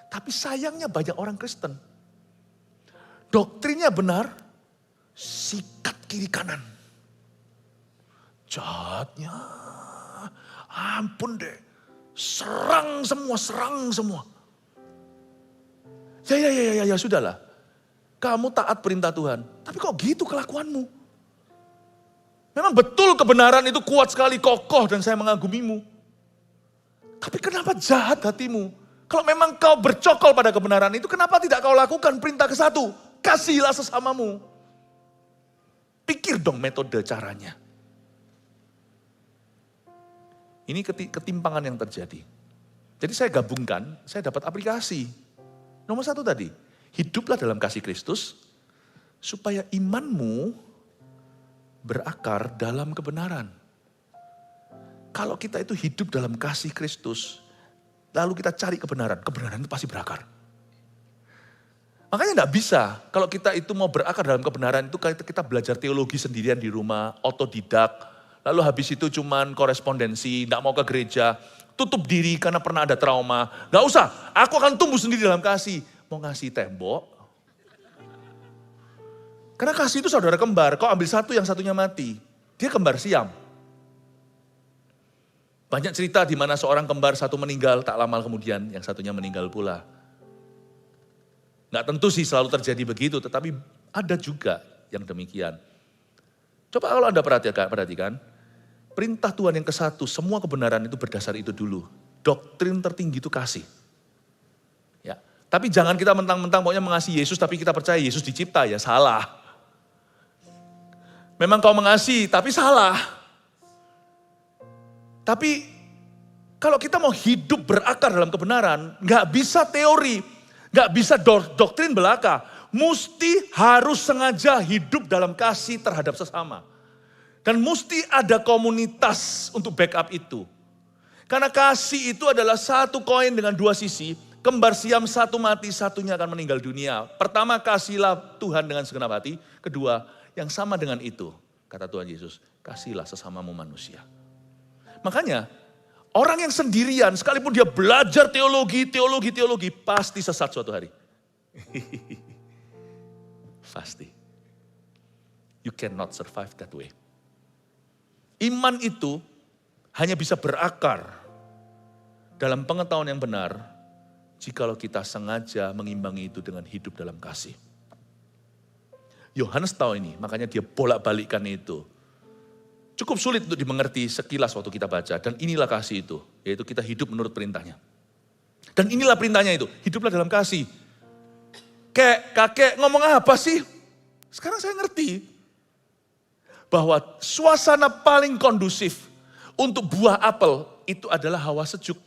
Tapi sayangnya banyak orang Kristen. Doktrinnya benar, sikat kiri kanan. Jahatnya, ampun deh. Serang semua. Ya, sudahlah. Kamu taat perintah Tuhan. Tapi kok gitu kelakuanmu? Memang betul kebenaran itu kuat sekali, kokoh, dan saya mengagumimu. Tapi kenapa jahat hatimu? Kalau memang kau bercokol pada kebenaran itu, kenapa tidak kau lakukan perintah ke-1? Kasihilah sesamamu. Pikir dong metode caranya. Ini ketimpangan yang terjadi. Jadi saya gabungkan, saya dapat aplikasi. Nomor 1 tadi, hiduplah dalam kasih Kristus, supaya imanmu berakar dalam kebenaran. Kalau kita itu hidup dalam kasih Kristus, lalu kita cari kebenaran itu pasti berakar. Makanya enggak bisa, kalau kita itu mau berakar dalam kebenaran itu kita belajar teologi sendirian di rumah, otodidak, lalu habis itu cuman korespondensi, enggak mau ke gereja, tutup diri karena pernah ada trauma. Enggak usah, aku akan tumbuh sendiri dalam kasih. Mau ngasih tembok. Karena kasih itu saudara kembar, kau ambil satu yang satunya mati. Dia kembar siam. Banyak cerita di mana seorang kembar satu meninggal, tak lama kemudian yang satunya meninggal pula. Nggak tentu sih selalu terjadi begitu, tetapi ada juga yang demikian. Coba kalau Anda perhatikan, perintah Tuhan yang ke-1, semua kebenaran itu berdasar itu dulu. Doktrin tertinggi itu kasih. Ya, tapi jangan kita mentang-mentang pokoknya mengasihi Yesus, tapi kita percaya Yesus dicipta, ya salah. Memang kau mengasihi, tapi salah. Tapi kalau kita mau hidup berakar dalam kebenaran, nggak bisa teori, nggak bisa doktrin belaka. Mesti harus sengaja hidup dalam kasih terhadap sesama. Dan mesti ada komunitas untuk backup itu. Karena kasih itu adalah satu koin dengan dua sisi. Kembar siam satu mati, satunya akan meninggal dunia. Pertama, kasihlah Tuhan dengan segenap hati. Kedua, yang sama dengan itu, kata Tuhan Yesus, kasihlah sesamamu manusia. Makanya, orang yang sendirian, sekalipun dia belajar teologi, pasti sesat suatu hari. Pasti. You cannot survive that way. Iman itu hanya bisa berakar dalam pengetahuan yang benar, jikalau kita sengaja mengimbangi itu dengan hidup dalam kasih. Yohanes tahu ini, makanya dia bolak-balikkan itu. Cukup sulit untuk dimengerti sekilas waktu kita baca. Dan inilah kasih itu, yaitu kita hidup menurut perintahnya. Dan inilah perintahnya itu, hiduplah dalam kasih. Kakek ngomong apa sih? Sekarang saya ngerti. Bahwa suasana paling kondusif untuk buah apel itu adalah hawa sejuk.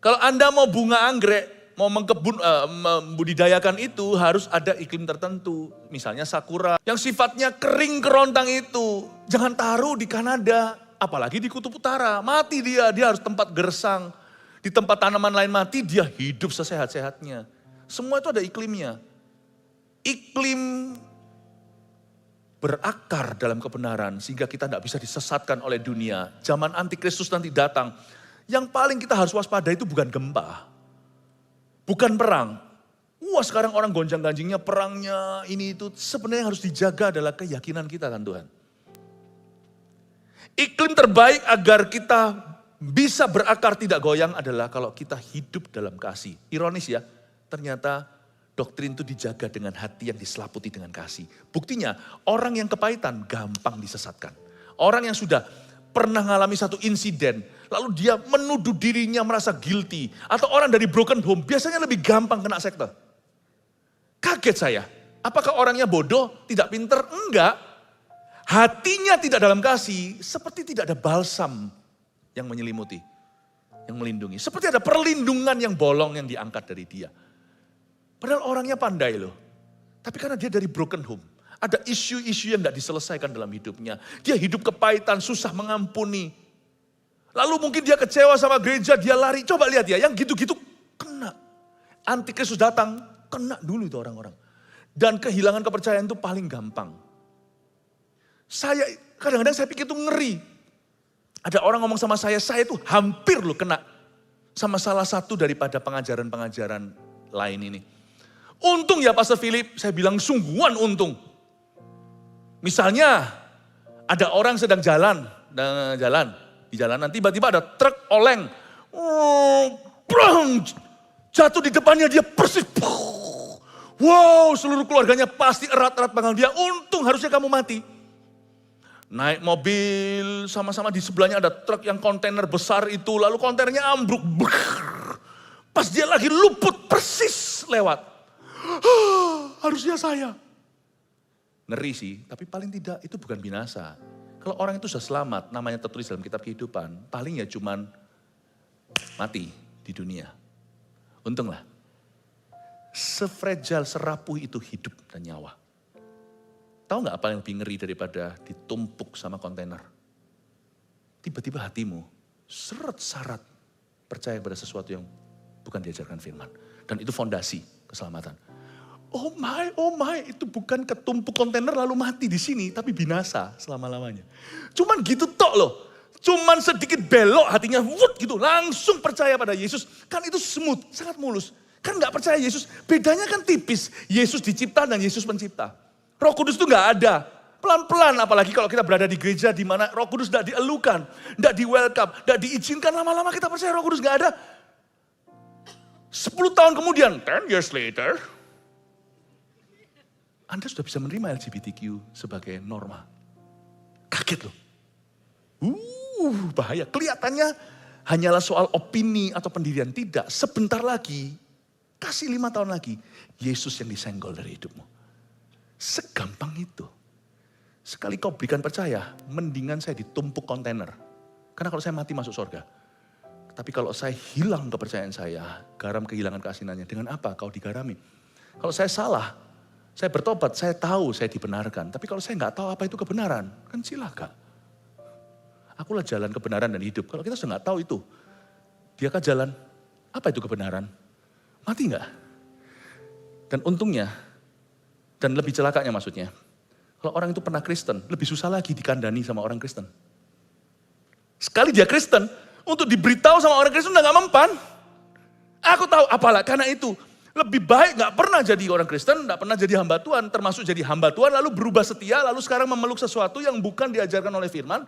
Kalau Anda mau bunga anggrek, mau membudidayakan itu harus ada iklim tertentu. Misalnya sakura yang sifatnya kering kerontang itu. Jangan taruh di Kanada, apalagi di Kutub Utara. Mati dia harus tempat gersang. Di tempat tanaman lain mati, dia hidup sesehat-sehatnya. Semua itu ada iklimnya. Iklim berakar dalam kebenaran sehingga kita tidak bisa disesatkan oleh dunia. Zaman antikristus nanti datang. Yang paling kita harus waspada itu bukan gempa. Bukan perang. Wah, sekarang orang gonjang-ganjingnya perangnya ini itu. Sebenarnya yang harus dijaga adalah keyakinan kita kan Tuhan. Iklim terbaik agar kita bisa berakar tidak goyang adalah kalau kita hidup dalam kasih. Ironis ya, ternyata doktrin itu dijaga dengan hati yang diselaputi dengan kasih. Buktinya orang yang kepahitan gampang disesatkan. Orang yang sudah pernah mengalami satu insiden, lalu dia menuduh dirinya merasa guilty. Atau orang dari broken home, biasanya lebih gampang kena sekte. Kaget saya, apakah orangnya bodoh, tidak pinter? Enggak. Hatinya tidak dalam kasih, seperti tidak ada balsam yang menyelimuti, yang melindungi. Seperti ada perlindungan yang bolong yang diangkat dari dia. Padahal orangnya pandai loh. Tapi karena dia dari broken home. Ada isu-isu yang tidak diselesaikan dalam hidupnya. Dia hidup kepahitan, susah mengampuni. Lalu mungkin dia kecewa sama gereja, dia lari. Coba lihat ya, yang gitu-gitu kena. Antikristus datang, kena dulu itu orang-orang. Dan kehilangan kepercayaan itu paling gampang. Kadang-kadang saya pikir itu ngeri. Ada orang ngomong sama saya itu hampir loh kena. Sama salah satu daripada pengajaran-pengajaran lain ini. Untung ya Pastor Philip, saya bilang sungguhan untung. Misalnya ada orang sedang jalan di jalanan. Tiba-tiba ada truk oleng. Brang, jatuh di depannya dia persis. Wow, seluruh keluarganya pasti erat-erat pegang dia. Untung harusnya kamu mati. Naik mobil, sama-sama di sebelahnya ada truk yang kontainer besar itu. Lalu kontainernya ambruk. Pas dia lagi luput, persis lewat. Harusnya saya. Ngeri sih, tapi paling tidak itu bukan binasa. Kalau orang itu sudah selamat, namanya tertulis dalam kitab kehidupan, paling ya cuman mati di dunia. Untunglah, sefragile, serapuh itu hidup dan nyawa. Tahu nggak apa yang lebih ngeri daripada ditumpuk sama kontainer? Tiba-tiba hatimu syarat percaya pada sesuatu yang bukan diajarkan firman. Dan itu fondasi keselamatan. Oh my, itu bukan ketumpuk kontainer lalu mati di sini, tapi binasa selama-lamanya. Cuman gitu tok loh. Cuman sedikit belok hatinya, gitu, langsung percaya pada Yesus. Kan itu smooth, sangat mulus. Kan gak percaya Yesus, bedanya kan tipis. Yesus dicipta dan Yesus pencipta. Roh Kudus itu gak ada. Pelan-pelan, apalagi kalau kita berada di gereja di mana Roh Kudus gak dielukan, gak di welcome, gak diizinkan, lama-lama kita percaya Roh Kudus gak ada. 10 tahun kemudian, 10 years later, Anda sudah bisa menerima LGBTQ sebagai norma. Kaget loh. Bahaya. Kelihatannya hanyalah soal opini atau pendirian. Tidak, sebentar lagi, kasih 5 tahun lagi, Yesus yang disenggol dari hidupmu. Segampang itu. Sekali kau berikan percaya, mendingan saya ditumpuk kontainer. Karena kalau saya mati masuk surga. Tapi kalau saya hilang kepercayaan saya, garam kehilangan keasinannya, dengan apa kau digarami? Kalau saya salah, saya bertobat, saya tahu saya dibenarkan. Tapi kalau saya nggak tahu apa itu kebenaran, kan silakan. Akulah jalan kebenaran dan hidup. Kalau kita sudah nggak tahu itu, diakah jalan? Apa itu kebenaran? Mati nggak? Dan untungnya, dan lebih celakanya maksudnya, kalau orang itu pernah Kristen, lebih susah lagi dikandani sama orang Kristen. Sekali dia Kristen, untuk diberitahu sama orang Kristen udah gak mempan. Aku tahu apalah, karena itu lebih baik gak pernah jadi orang Kristen, gak pernah jadi hamba Tuhan, termasuk jadi hamba Tuhan, lalu berubah setia, lalu sekarang memeluk sesuatu yang bukan diajarkan oleh firman.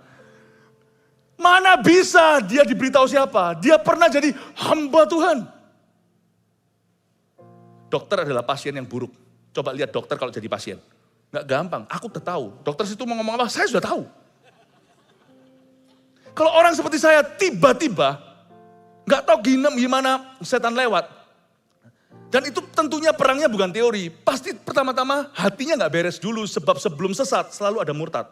Mana bisa dia diberitahu siapa? Dia pernah jadi hamba Tuhan. Dokter adalah pasien yang buruk. Coba lihat dokter kalau jadi pasien. Gak gampang, aku udah tahu. Dokter situ mau ngomong apa, saya sudah tahu. Kalau orang seperti saya tiba-tiba gak tahu gimana setan lewat. Dan itu tentunya perangnya bukan teori. Pasti pertama-tama hatinya gak beres dulu. Sebab sebelum sesat selalu ada murtad.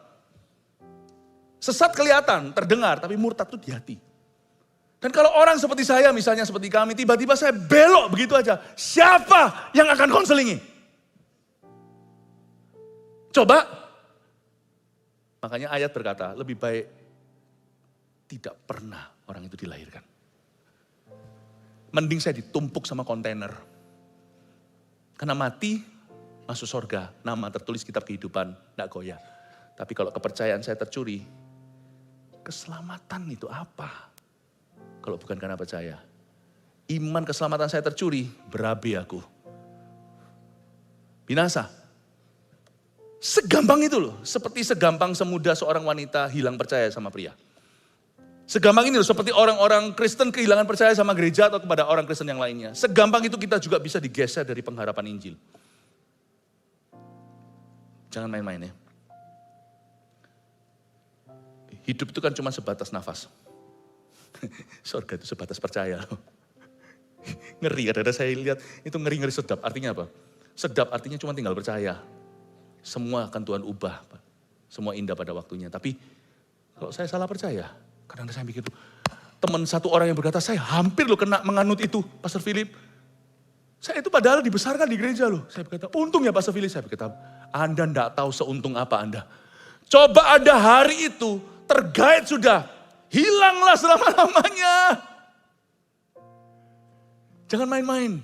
Sesat kelihatan, terdengar, tapi murtad itu di hati. Dan kalau orang seperti saya, misalnya seperti kami, tiba-tiba saya belok begitu aja. Siapa yang akan konselingi? Coba. Makanya ayat berkata, lebih baik tidak pernah orang itu dilahirkan. Mending saya ditumpuk sama kontainer. Karena mati, masuk surga. Nama tertulis kitab kehidupan, tidak goyah. Tapi kalau kepercayaan saya tercuri, keselamatan itu apa? Kalau bukan karena percaya. Iman keselamatan saya tercuri, berabe aku. Binasa. Segampang itu loh. Seperti segampang semudah seorang wanita hilang percaya sama pria. Segampang ini loh, seperti orang-orang Kristen kehilangan percaya sama gereja atau kepada orang Kristen yang lainnya. Segampang itu kita juga bisa digeser dari pengharapan Injil. Jangan main-main ya. Hidup itu kan cuma sebatas nafas. Surga itu sebatas percaya loh. Ngeri, ada saya lihat itu ngeri-ngeri sedap. Artinya apa? Sedap artinya cuma tinggal percaya. Semua akan Tuhan ubah. Semua indah pada waktunya. Tapi kalau saya salah percaya, kadang saya mikir tuh, teman satu orang yang berkata, saya hampir loh kena menganut itu, Pastor Philip. Saya itu padahal dibesarkan di gereja loh. Saya berkata, untung ya Pastor Philip. Saya berkata, Anda enggak tahu seuntung apa Anda. Coba Anda hari itu, tergait sudah, hilanglah selama-lamanya. Jangan main-main.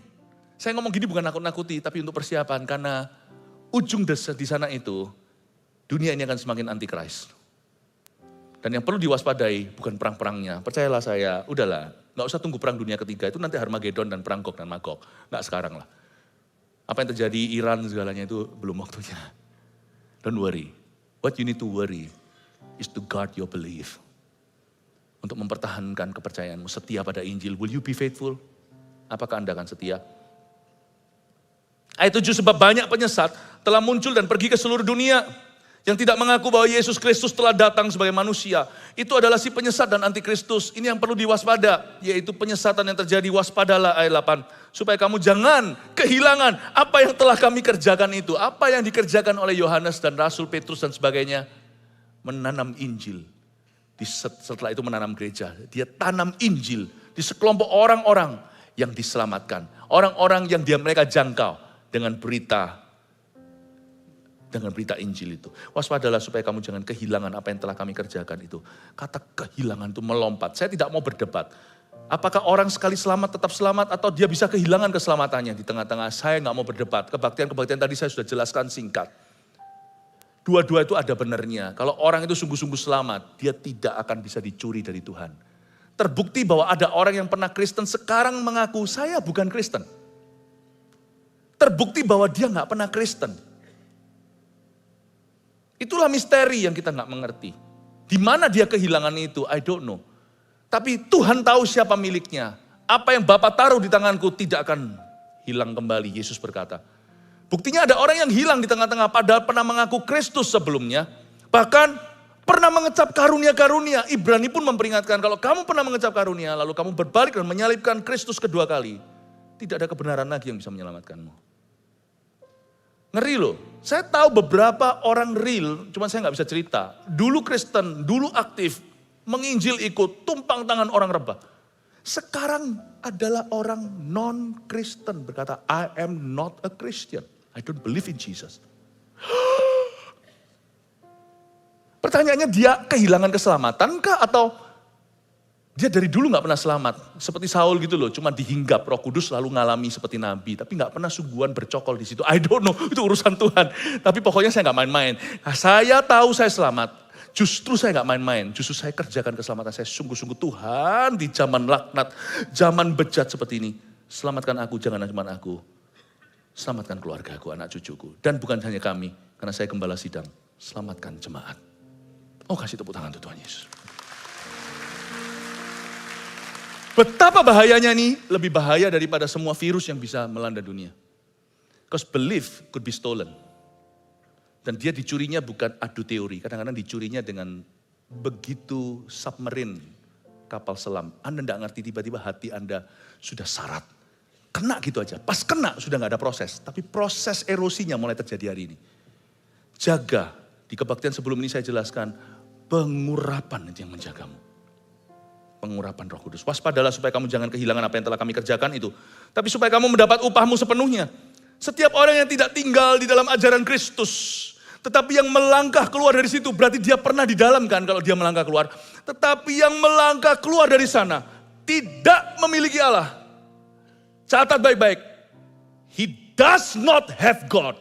Saya ngomong gini bukan nakut-nakuti, tapi untuk persiapan. Karena ujung di sana itu, dunia ini akan semakin anti-Christ. Dan yang perlu diwaspadai bukan perang-perangnya. Percayalah saya, udahlah. Gak usah tunggu perang dunia ketiga. Itu nanti Harmageddon dan perang Gog dan Magog. Gak sekarang lah. Apa yang terjadi Iran segalanya itu belum waktunya. Don't worry. What you need to worry is to guard your belief. untuk mempertahankan kepercayaanmu, setia pada Injil. Will you be faithful? Apakah Anda akan setia? Ayat 7, sebab banyak penyesat telah muncul dan pergi ke seluruh dunia yang tidak mengaku bahwa Yesus Kristus telah datang sebagai manusia. Itu adalah si penyesat dan antikristus. Ini yang perlu diwaspada, yaitu penyesatan yang terjadi. Waspadalah ayat 8. Supaya kamu jangan kehilangan apa yang telah kami kerjakan itu. Apa yang dikerjakan oleh Yohanes dan Rasul Petrus dan sebagainya. Menanam Injil. Setelah itu menanam gereja. Dia tanam Injil di sekelompok orang-orang yang diselamatkan. Orang-orang yang mereka jangkau dengan berita Injil itu. Waspadalah supaya kamu jangan kehilangan apa yang telah kami kerjakan itu. Kata kehilangan itu melompat. Saya tidak mau berdebat. Apakah orang sekali selamat tetap selamat atau dia bisa kehilangan keselamatannya di tengah-tengah. Saya nggak mau berdebat. Kebaktian-kebaktian tadi saya sudah jelaskan singkat. Dua-dua itu ada benarnya. Kalau orang itu sungguh-sungguh selamat, dia tidak akan bisa dicuri dari Tuhan. Terbukti bahwa ada orang yang pernah Kristen sekarang mengaku saya bukan Kristen. Terbukti bahwa dia nggak pernah Kristen. Itulah misteri yang kita nggak mengerti. Di mana dia kehilangan itu, I don't know. Tapi Tuhan tahu siapa miliknya. Apa yang Bapa taruh di tanganku tidak akan hilang kembali, Yesus berkata. Buktinya ada orang yang hilang di tengah-tengah padahal pernah mengaku Kristus sebelumnya. Bahkan pernah mengecap karunia-karunia. Ibrani pun memperingatkan kalau kamu pernah mengecap karunia lalu kamu berbalik dan menyalibkan Kristus kedua kali. Tidak ada kebenaran lagi yang bisa menyelamatkanmu. Ngeri loh. Saya tahu beberapa orang real, cuma saya nggak bisa cerita. Dulu Kristen, dulu aktif, menginjil ikut, tumpang tangan orang rebah. Sekarang adalah orang non-Kristen berkata, I am not a Christian. I don't believe in Jesus. Pertanyaannya dia kehilangan keselamatan kah atau dia dari dulu gak pernah selamat. Seperti Saul gitu loh, cuma dihinggap Roh Kudus lalu ngalami seperti nabi. Tapi gak pernah sungguhan bercokol di situ. I don't know, itu urusan Tuhan. Tapi pokoknya saya gak main-main. Nah, saya tahu saya selamat. Justru saya gak main-main. Justru saya kerjakan keselamatan saya sungguh-sungguh. Tuhan di zaman laknat, zaman bejat seperti ini. Selamatkan aku, jangan cuma aku. Selamatkan keluargaku, anak cucuku. Dan bukan hanya kami, karena saya gembala sidang. Selamatkan jemaat. Oh, kasih tepuk tangan untuk Tuhan Yesus. Betapa bahayanya nih, lebih bahaya daripada semua virus yang bisa melanda dunia. Because belief could be stolen. Dan dia dicurinya bukan adu teori, kadang-kadang dicurinya dengan begitu submarine, kapal selam. Anda tidak ngerti tiba-tiba hati Anda sudah syarat. Kena gitu aja, pas kena sudah gak ada proses. Tapi proses erosinya mulai terjadi hari ini. Jaga, di kebaktian sebelum ini saya jelaskan, pengurapan itu yang menjagamu. Pengurapan Roh Kudus. Waspadalah supaya kamu jangan kehilangan apa yang telah kami kerjakan itu. Tapi supaya kamu mendapat upahmu sepenuhnya. Setiap orang yang tidak tinggal di dalam ajaran Kristus, tetapi yang melangkah keluar dari situ, berarti dia pernah di dalam kan kalau dia melangkah keluar. Tetapi yang melangkah keluar dari sana, tidak memiliki Allah. Catat baik-baik. He does not have God.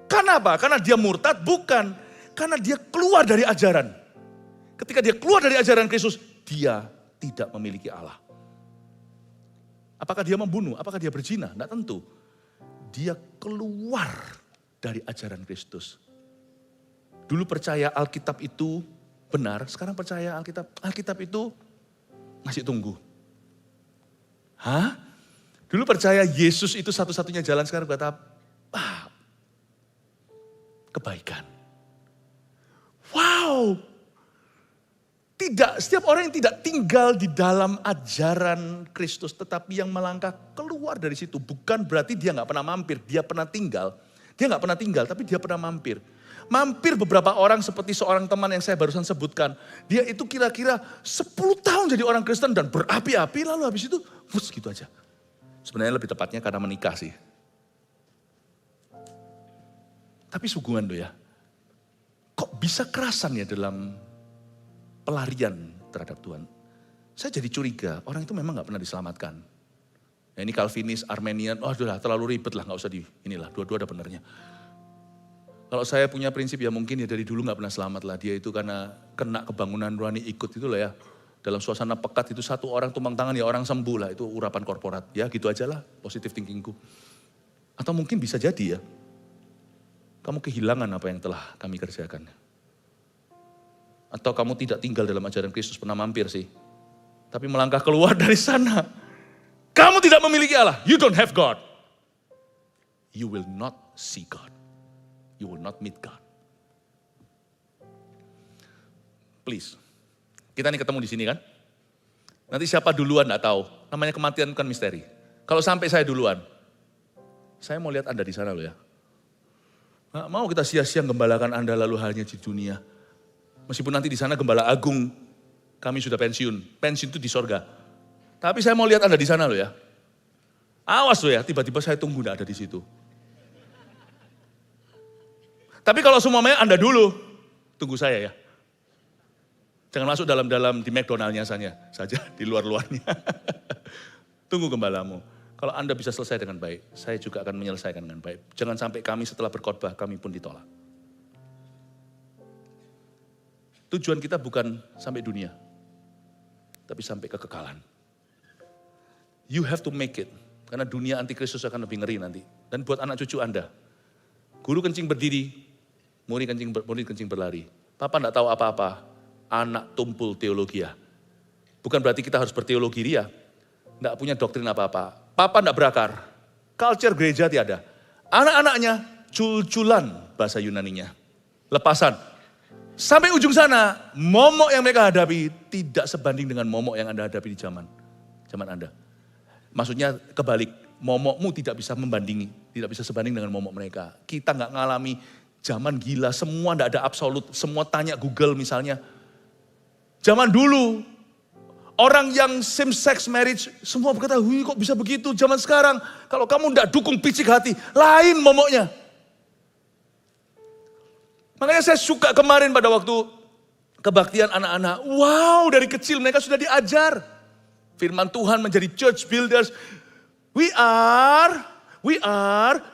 Kenapa? Karena dia murtad? Bukan. Karena dia keluar dari ajaran. Ketika dia keluar dari ajaran Kristus, dia tidak memiliki Allah. Apakah dia membunuh? Apakah dia berzina? Tidak tentu. Dia keluar dari ajaran Kristus. Dulu percaya Alkitab itu benar, sekarang percaya Alkitab itu masih tunggu. Hah? Dulu percaya Yesus itu satu-satunya jalan, sekarang berkata, kebaikan. Wow. Tidak, setiap orang yang tidak tinggal di dalam ajaran Kristus, tetapi yang melangkah keluar dari situ, bukan berarti dia gak pernah mampir, dia pernah tinggal. Dia gak pernah tinggal, tapi dia pernah mampir. Mampir beberapa orang seperti seorang teman yang saya barusan sebutkan. Dia itu kira-kira 10 tahun jadi orang Kristen dan berapi-api, lalu habis itu, gitu aja. Sebenarnya lebih tepatnya karena menikah sih. Tapi sungguhan loh ya, kok bisa kerasan ya dalam pelarian terhadap Tuhan. Saya jadi curiga, orang itu memang gak pernah diselamatkan. Ya ini Calvinis, Armenian, udah terlalu ribet lah, gak usah inilah, dua-dua ada benernya. Kalau saya punya prinsip ya mungkin ya dari dulu gak pernah selamat lah. Dia itu karena kena kebangunan rohani ikut itu lah ya. Dalam suasana pekat itu satu orang tumpang tangan ya orang sembuh lah. Itu urapan korporat. Ya gitu aja lah positive thinkingku. Atau mungkin bisa jadi ya. Kamu kehilangan apa yang telah kami kerjakan. Atau kamu tidak tinggal dalam ajaran Kristus, pernah mampir sih. Tapi melangkah keluar dari sana. Kamu tidak memiliki Allah. You don't have God. You will not see God. You will not meet God. Please. Kita nih ketemu di sini kan. Nanti siapa duluan gak tahu. Namanya kematian kan misteri. Kalau sampai saya duluan. Saya mau lihat Anda di sana loh ya. Gak mau kita sia-sia gembalakan Anda lalu hanya di dunia. Meskipun nanti di sana gembala agung. Kami sudah pensiun. Pensiun itu di sorga. Tapi saya mau lihat Anda di sana loh ya. Awas loh ya, tiba-tiba saya tunggu gak ada di situ. Tapi kalau semuanya Anda dulu, tunggu saya ya. Jangan masuk dalam-dalam di McDonald-nya saja, di luar-luarnya. Tunggu gembalamu. Kalau Anda bisa selesai dengan baik, saya juga akan menyelesaikan dengan baik. Jangan sampai kami setelah berkhotbah, kami pun ditolak. Tujuan kita bukan sampai dunia, tapi sampai kekekalan. You have to make it. Karena dunia antikristus akan lebih ngeri nanti. Dan buat anak cucu Anda, guru kencing berdiri, murid kencing berlari. Papa enggak tahu apa-apa, anak tumpul teologi ya. Bukan berarti kita harus berteologi ria. Enggak punya doktrin apa-apa. Papa enggak berakar. Culture gereja tiada. Anak-anaknya cul-culan bahasa Yunaninya. Lepasan. Sampai ujung sana, momok yang mereka hadapi tidak sebanding dengan momok yang Anda hadapi di zaman Anda. Maksudnya kebalik, momokmu tidak bisa membandingi, tidak bisa sebanding dengan momok mereka. Kita nggak ngalami zaman gila, semua nggak ada absolut, semua tanya Google misalnya. Zaman dulu, orang yang same sex marriage, semua berkata, wih kok bisa begitu. Zaman sekarang, kalau kamu nggak dukung picik hati, lain momoknya. Makanya saya suka kemarin pada waktu kebaktian anak-anak. Wow, dari kecil mereka sudah diajar. Firman Tuhan menjadi church builders. We are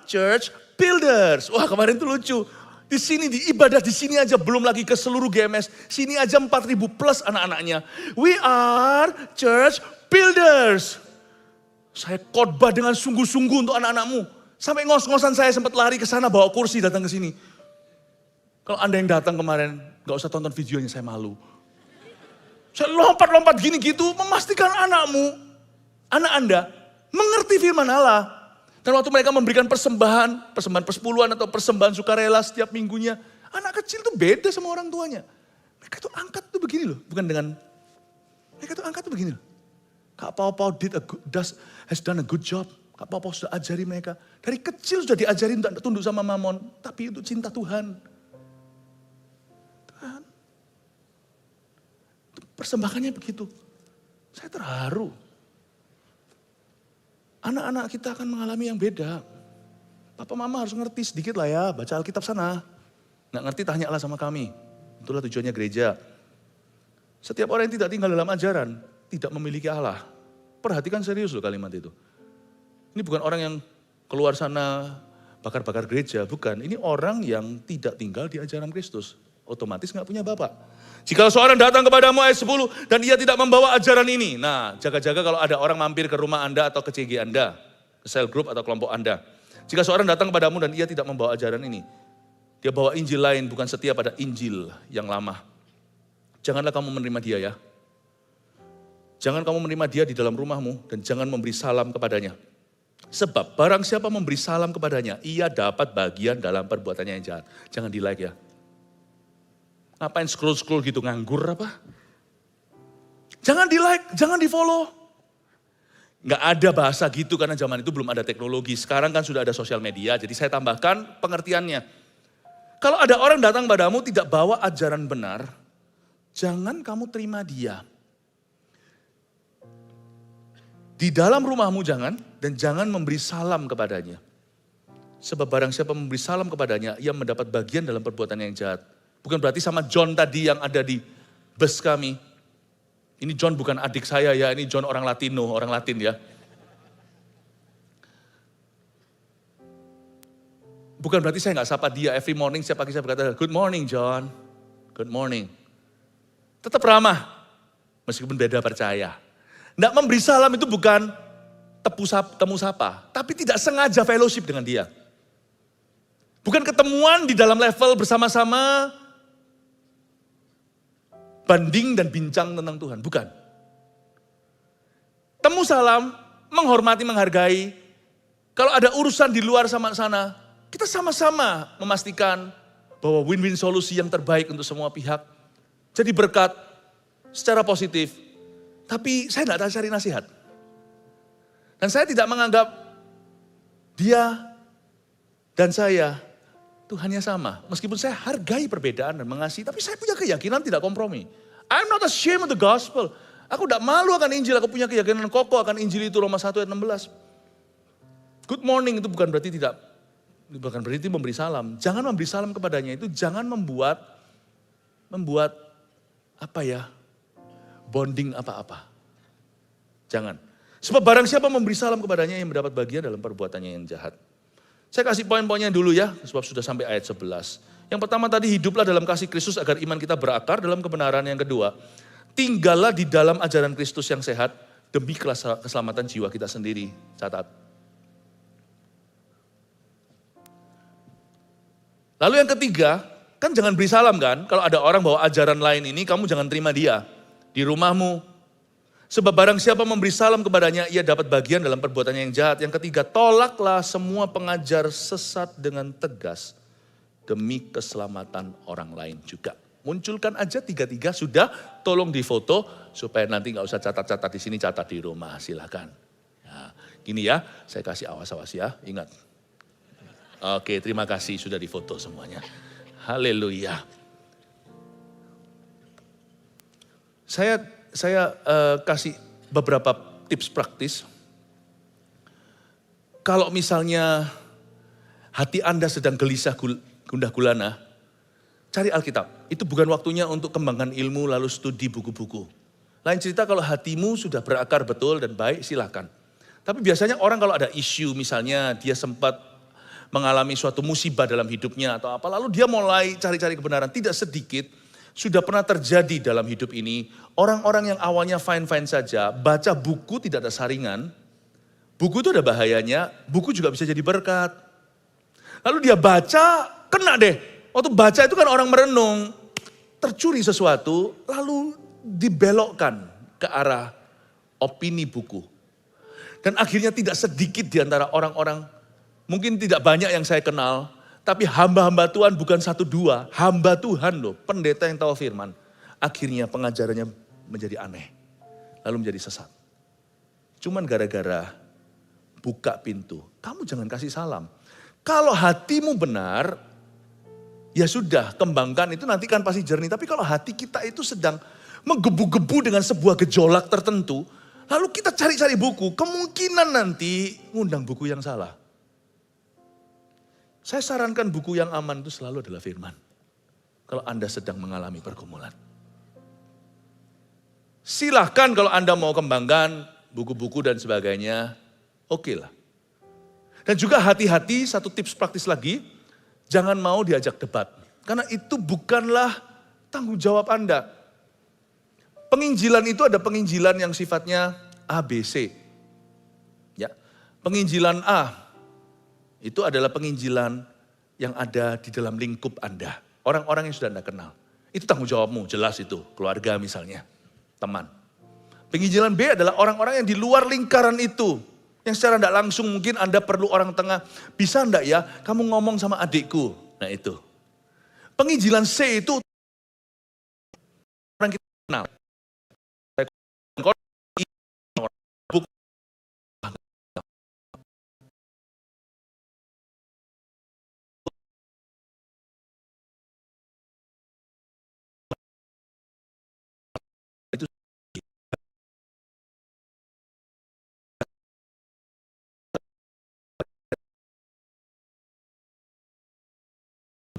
church builders. Wah, kemarin itu lucu. Di sini, di ibadah di sini aja, belum lagi ke seluruh GMS. Sini aja 4.000 plus anak-anaknya. We are church builders. Saya khotbah dengan sungguh-sungguh untuk anak-anakmu. Sampai ngos-ngosan saya sempat lari ke sana bawa kursi datang ke sini. Kalau Anda yang datang kemarin, gak usah tonton videonya, saya malu. Saya lompat-lompat gini gitu, memastikan anakmu, anak Anda, mengerti firman Allah. Dan waktu mereka memberikan persembahan persepuluhan atau persembahan sukarela setiap minggunya, anak kecil tuh beda sama orang tuanya. Mereka tuh angkat tuh begini loh, mereka tuh angkat tuh begini loh. Kak Pau has done a good job. Kak Pau sudah ajari mereka. Dari kecil sudah diajarin untuk tunduk sama Mamon, tapi itu cinta Tuhan. Persembahannya begitu. Saya terharu. Anak-anak kita akan mengalami yang beda. Papa mama harus ngerti sedikit lah ya, baca Alkitab sana. Nggak ngerti tanyalah sama kami. Itulah tujuannya gereja. Setiap orang yang tidak tinggal dalam ajaran, tidak memiliki Allah. Perhatikan serius loh kalimat itu. Ini bukan orang yang keluar sana bakar-bakar gereja, bukan. Ini orang yang tidak tinggal di ajaran Kristus. Otomatis nggak punya bapak. Jika seorang datang kepadamu ayat 10 dan ia tidak membawa ajaran ini. Nah, jaga-jaga kalau ada orang mampir ke rumah Anda atau ke CG Anda, ke cell group atau kelompok Anda. Jika seorang datang kepadamu dan ia tidak membawa ajaran ini, dia bawa Injil lain bukan setia pada Injil yang lama. Janganlah kamu menerima dia ya. Jangan kamu menerima dia di dalam rumahmu dan jangan memberi salam kepadanya. Sebab barang siapa memberi salam kepadanya, ia dapat bagian dalam perbuatannya yang jahat. Jangan di like ya. Ngapain scroll-scroll gitu, nganggur apa? Jangan di like, jangan di follow. Nggak ada bahasa gitu karena zaman itu belum ada teknologi. Sekarang kan sudah ada sosial media, jadi saya tambahkan pengertiannya. Kalau ada orang datang padamu tidak bawa ajaran benar, jangan kamu terima dia. Di dalam rumahmu jangan, dan jangan memberi salam kepadanya. Sebab barang siapa memberi salam kepadanya, ia mendapat bagian dalam perbuatan yang jahat. Bukan berarti sama John tadi yang ada di bus kami. Ini John bukan adik saya ya, ini John orang Latino, orang Latin ya. Bukan berarti saya nggak sapa dia, every morning setiap pagi saya berkata, good morning John, good morning. Tetap ramah, meskipun beda percaya. Nggak memberi salam itu bukan temu sapa, tapi tidak sengaja fellowship dengan dia. Bukan ketemuan di dalam level bersama-sama, banding dan bincang tentang Tuhan. Bukan. Temu salam, menghormati, menghargai. Kalau ada urusan di luar sama sana, kita sama-sama memastikan bahwa win-win solusi yang terbaik untuk semua pihak. Jadi berkat secara positif. Tapi saya tidak cari nasihat. Dan saya tidak menganggap dia dan saya Tuhannya sama. Meskipun saya hargai perbedaan dan mengasihi, tapi saya punya keyakinan tidak kompromi. I'm not ashamed of the gospel. Aku tidak malu akan Injil, aku punya keyakinan kokoh akan Injil itu, Roma 1 ayat 16. Good morning itu bukan berarti memberi salam. Jangan memberi salam kepadanya itu, jangan membuat bonding apa-apa. Jangan. Sebab barang siapa memberi salam kepadanya yang mendapat bagian dalam perbuatannya yang jahat. Saya kasih poin-poinnya dulu ya, sebab sudah sampai ayat 11. Yang pertama tadi, hiduplah dalam kasih Kristus agar iman kita berakar dalam kebenaran. Yang kedua, tinggallah di dalam ajaran Kristus yang sehat demi keselamatan jiwa kita sendiri. Catat. Lalu yang ketiga, kan jangan beri salam kan. Kalau ada orang bawa ajaran lain ini, kamu jangan terima dia di rumahmu. Sebab barang siapa memberi salam kepadanya, ia dapat bagian dalam perbuatannya yang jahat. Yang ketiga, tolaklah semua pengajar sesat dengan tegas demi keselamatan orang lain juga. Munculkan aja tiga-tiga, sudah tolong difoto supaya nanti nggak usah catat-catat di sini, catat di rumah, silakan. Nah, gini ya, saya kasih awas-awas ya, ingat. Oke, terima kasih sudah difoto semuanya. Haleluya. Saya kasih beberapa tips praktis. Kalau misalnya hati Anda sedang gelisah gundah gulana, cari Alkitab. Itu bukan waktunya untuk kembangkan ilmu lalu studi buku-buku. Lain cerita kalau hatimu sudah berakar betul dan baik, silakan. Tapi biasanya orang kalau ada isu, misalnya dia sempat mengalami suatu musibah dalam hidupnya atau apa, lalu dia mulai cari-cari kebenaran. Tidak sedikit sudah pernah terjadi dalam hidup ini, orang-orang yang awalnya fine-fine saja, baca buku tidak ada saringan, buku itu ada bahayanya, buku juga bisa jadi berkat. Lalu dia baca, kena deh. Waktu baca itu kan orang merenung, tercuri sesuatu, lalu dibelokkan ke arah opini buku. Dan akhirnya tidak sedikit di antara orang-orang, mungkin tidak banyak yang saya kenal, tapi hamba-hamba Tuhan bukan satu dua, hamba Tuhan loh, pendeta yang tahu firman. Akhirnya pengajarannya menjadi aneh, lalu menjadi sesat. Cuman gara-gara buka pintu, kamu jangan kasih salam. Kalau hatimu benar, ya sudah, kembangkan itu nanti kan pasti jernih. Tapi kalau hati kita itu sedang menggebu-gebu dengan sebuah gejolak tertentu, lalu kita cari-cari buku, kemungkinan nanti ngundang buku yang salah. Saya sarankan buku yang aman itu selalu adalah firman. Kalau Anda sedang mengalami pergumulan. Silahkan kalau Anda mau kembangkan buku-buku dan sebagainya, oke lah. Dan juga hati-hati, satu tips praktis lagi, jangan mau diajak debat. Karena itu bukanlah tanggung jawab Anda. Penginjilan itu ada penginjilan yang sifatnya ABC. Ya, penginjilan A. Itu adalah penginjilan yang ada di dalam lingkup Anda. Orang-orang yang sudah Anda kenal. Itu tanggung jawabmu, jelas itu. Keluarga misalnya, teman. Penginjilan B adalah orang-orang yang di luar lingkaran itu. Yang secara tidak langsung mungkin Anda perlu orang tengah. Bisa enggak ya, kamu ngomong sama adikku. Nah itu. Penginjilan C itu orang kita kenal.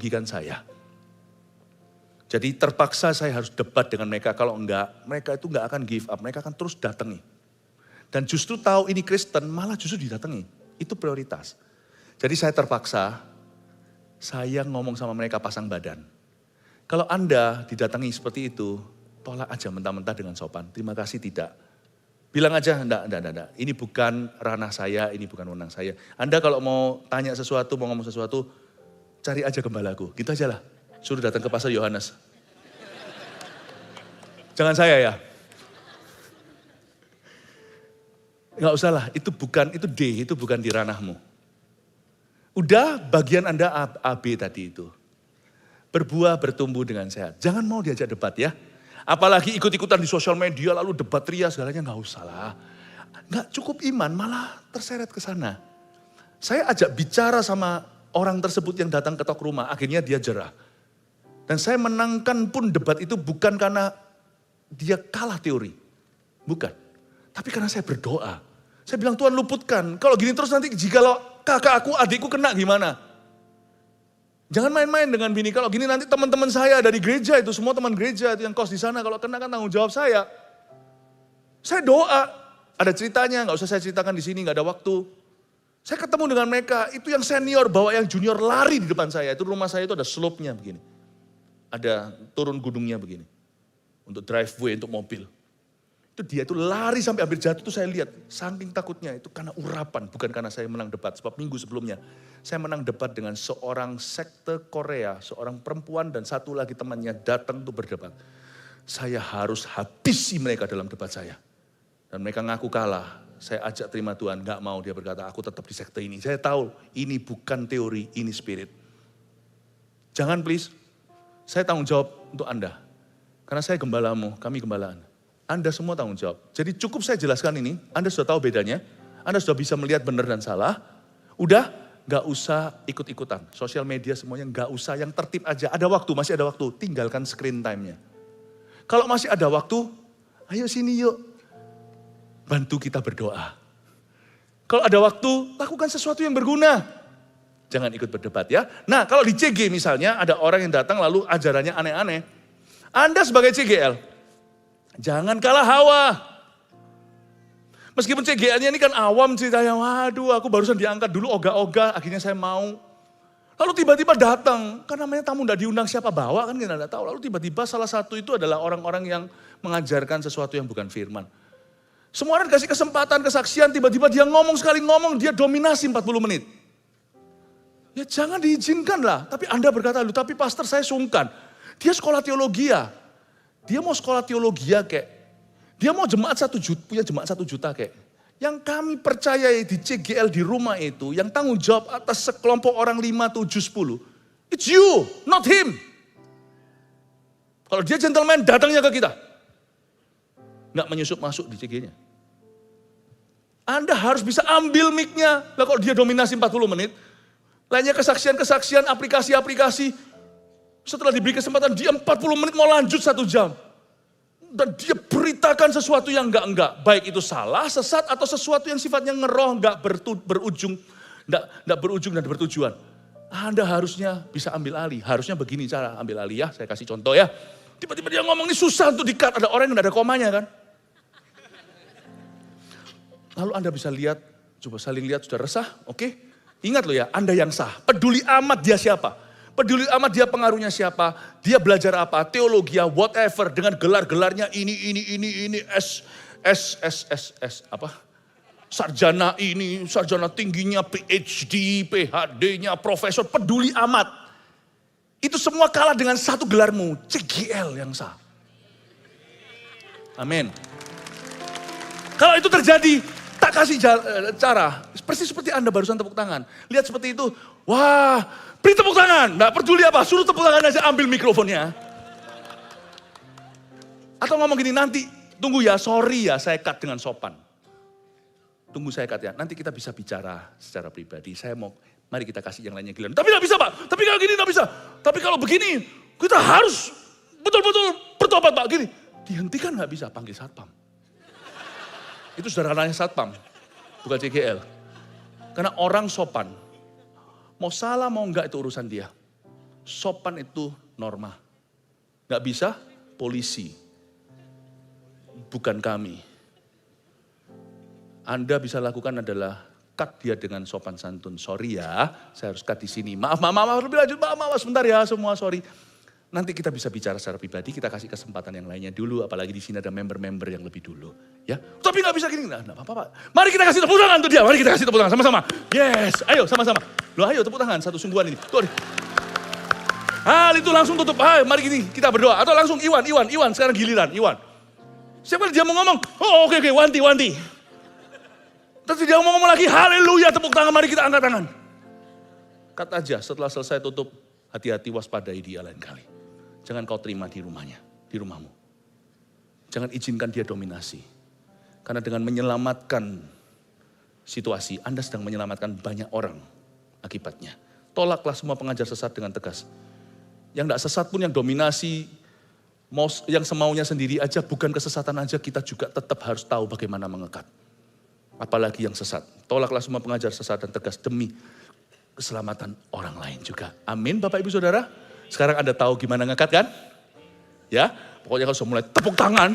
Bagikan saya. Jadi terpaksa saya harus debat dengan mereka. Kalau enggak, mereka itu enggak akan give up. Mereka akan terus datangi. Dan justru tahu ini Kristen, malah justru didatangi. Itu prioritas. Jadi saya terpaksa, saya ngomong sama mereka pasang badan. Kalau Anda didatangi seperti itu, tolak aja mentah-mentah dengan sopan. Terima kasih tidak. Bilang aja, enggak. Ini bukan ranah saya, ini bukan wewenang saya. Anda kalau mau tanya sesuatu, mau ngomong sesuatu, cari aja gembalaku. Gitu aja lah. Suruh datang ke Pastor Yohanes. Jangan saya ya. Nggak usah lah, itu bukan di ranahmu. Udah bagian Anda AB tadi itu. Berbuah, bertumbuh dengan sehat. Jangan mau diajak debat ya. Apalagi ikut-ikutan di sosial media lalu debat ria segalanya, nggak usah lah. Nggak cukup iman, malah terseret ke sana. Saya ajak bicara sama orang tersebut yang datang ketok rumah, akhirnya dia jerah. Dan saya menangkan pun debat itu bukan karena dia kalah teori. Bukan. Tapi karena saya berdoa. Saya bilang, Tuhan luputkan. Kalau gini terus nanti jikalau kakak aku, adikku kena gimana? Jangan main-main dengan bini. Kalau gini nanti teman-teman saya dari gereja itu, semua teman gereja itu yang kos di sana, kalau kena kan tanggung jawab saya. Saya doa. Ada ceritanya, nggak usah saya ceritakan di sini, nggak ada waktu. Saya ketemu dengan mereka, itu yang senior bawa yang junior lari di depan saya. Itu rumah saya itu ada slope-nya begini. Ada turun gunungnya begini. Untuk driveway, untuk mobil. Itu dia itu lari sampai hampir jatuh, itu saya lihat. Saking takutnya, itu karena urapan, bukan karena saya menang debat. Sebab minggu sebelumnya, saya menang debat dengan seorang sekte Korea, seorang perempuan dan satu lagi temannya datang untuk berdebat. Saya harus habisi mereka dalam debat saya. Dan mereka ngaku kalah. Saya ajak terima Tuhan, gak mau, dia berkata, aku tetap di sekte ini. Saya tahu ini bukan teori, ini spirit. Jangan please, saya tanggung jawab untuk Anda. Karena saya gembalamu, kami gembalaan. Anda semua tanggung jawab. Jadi cukup saya jelaskan ini, Anda sudah tahu bedanya. Anda sudah bisa melihat benar dan salah. Udah, gak usah ikut-ikutan. Sosial media semuanya gak usah, yang tertib aja. Ada waktu, masih ada waktu, tinggalkan screen time-nya. Kalau masih ada waktu, ayo sini yuk. Bantu kita berdoa. Kalau ada waktu, lakukan sesuatu yang berguna. Jangan ikut berdebat ya. Nah kalau di CG misalnya ada orang yang datang lalu ajarannya aneh-aneh. Anda sebagai CGL, jangan kalah hawa. Meskipun CGL-nya ini kan awam ceritanya, waduh aku barusan diangkat dulu ogah-ogah, akhirnya saya mau. Lalu tiba-tiba datang, kan namanya tamu tidak diundang siapa bawa kan kita tidak tahu. Lalu tiba-tiba salah satu itu adalah orang-orang yang mengajarkan sesuatu yang bukan firman. Semua orang kasih kesempatan, kesaksian, tiba-tiba dia ngomong sekali ngomong, dia dominasi 40 menit. Ya jangan diizinkan lah, tapi Anda berkata, tapi pastor saya sungkan. Dia sekolah teologi ya, dia mau sekolah teologi ya kayak. Dia mau jemaat 1 juta, punya jemaat 1 juta kayak. Yang kami percayai di CGL di rumah itu, yang tanggung jawab atas sekelompok orang 5, 7, 10. It's you, not him. Kalau dia gentleman, datangnya ke kita. Nggak menyusup masuk di CG-nya. Anda harus bisa ambil mic-nya. Lah kalau dia dominasi 40 menit, lainnya kesaksian-kesaksian, aplikasi-aplikasi. Setelah diberi kesempatan, dia 40 menit mau lanjut 1 jam. Dan dia beritakan sesuatu yang enggak. Baik itu salah, sesat, atau sesuatu yang sifatnya ngeroh, enggak berujung dan bertujuan. Anda harusnya bisa ambil alih. Harusnya begini cara ambil alih ya. Saya kasih contoh ya. Tiba-tiba dia ngomong ini susah untuk di-cut. Ada orang yang enggak ada komanya kan. Lalu Anda bisa lihat, coba saling lihat sudah resah, oke. Ingat loh ya, Anda yang sah. Peduli amat dia siapa. Peduli amat dia pengaruhnya siapa. Dia belajar apa, teologi ya, whatever. Dengan gelar-gelarnya ini, apa. Sarjana ini, sarjana tingginya, PhD, PhD-nya, profesor. Peduli amat. Itu semua kalah dengan satu gelarmu, CGL yang sah. Amin. Kalau itu terjadi, tak kasih cara. Persis seperti Anda barusan tepuk tangan. Lihat seperti itu. Wah, beri tepuk tangan. Nggak peduli apa, suruh tepuk tangan aja, ambil mikrofonnya. Atau ngomong gini, nanti tunggu ya, sorry ya saya cut dengan sopan. Tunggu saya cut ya, nanti kita bisa bicara secara pribadi. Saya mau, mari kita kasih yang lainnya giliran. Tapi nggak bisa Pak, tapi kalau gini nggak bisa. Tapi kalau begini, kita harus betul-betul bertobat Pak. Gini, dihentikan nggak bisa, panggil satpam. Itu sudah ranahnya satpam, bukan CGL. Karena orang sopan, mau salah mau enggak itu urusan dia. Sopan itu norma. Enggak bisa, polisi. Bukan kami. Anda bisa lakukan adalah cut dia dengan sopan santun. Sorry ya, saya harus cut di sini. Maaf, lebih lanjut, maaf, sebentar ya semua, sorry. Nanti kita bisa bicara secara pribadi, kita kasih kesempatan yang lainnya dulu, apalagi di sini ada member-member yang lebih dulu, ya. Tapi nggak bisa gini, nah, apa-apa Pak. Mari kita kasih tepuk tangan untuk dia, mari kita kasih tepuk tangan sama-sama. Yes, ayo sama-sama. Loh ayo tepuk tangan, satu sungguhan ini. Tuh. Hal itu langsung tutup, mari gini kita berdoa. Atau langsung Iwan, sekarang giliran, Iwan. Setiap kali dia mau ngomong, oh oke, wanti. Terus dia mau ngomong lagi, haleluya, tepuk tangan, mari kita angkat tangan. Kata aja setelah selesai tutup, hati-hati waspadai dia lain kali. Jangan kau terima di rumahnya, di rumahmu. Jangan izinkan dia dominasi. Karena dengan menyelamatkan situasi, Anda sedang menyelamatkan banyak orang akibatnya. Tolaklah semua pengajar sesat dengan tegas. Yang tidak sesat pun yang dominasi, yang semaunya sendiri aja, bukan kesesatan aja, kita juga tetap harus tahu bagaimana mengekat. Apalagi yang sesat. Tolaklah semua pengajar sesat dan tegas demi keselamatan orang lain juga. Amin Bapak Ibu Saudara. Sekarang Anda tahu gimana ngekat kan? Ya, pokoknya kalau sudah mulai tepuk tangan,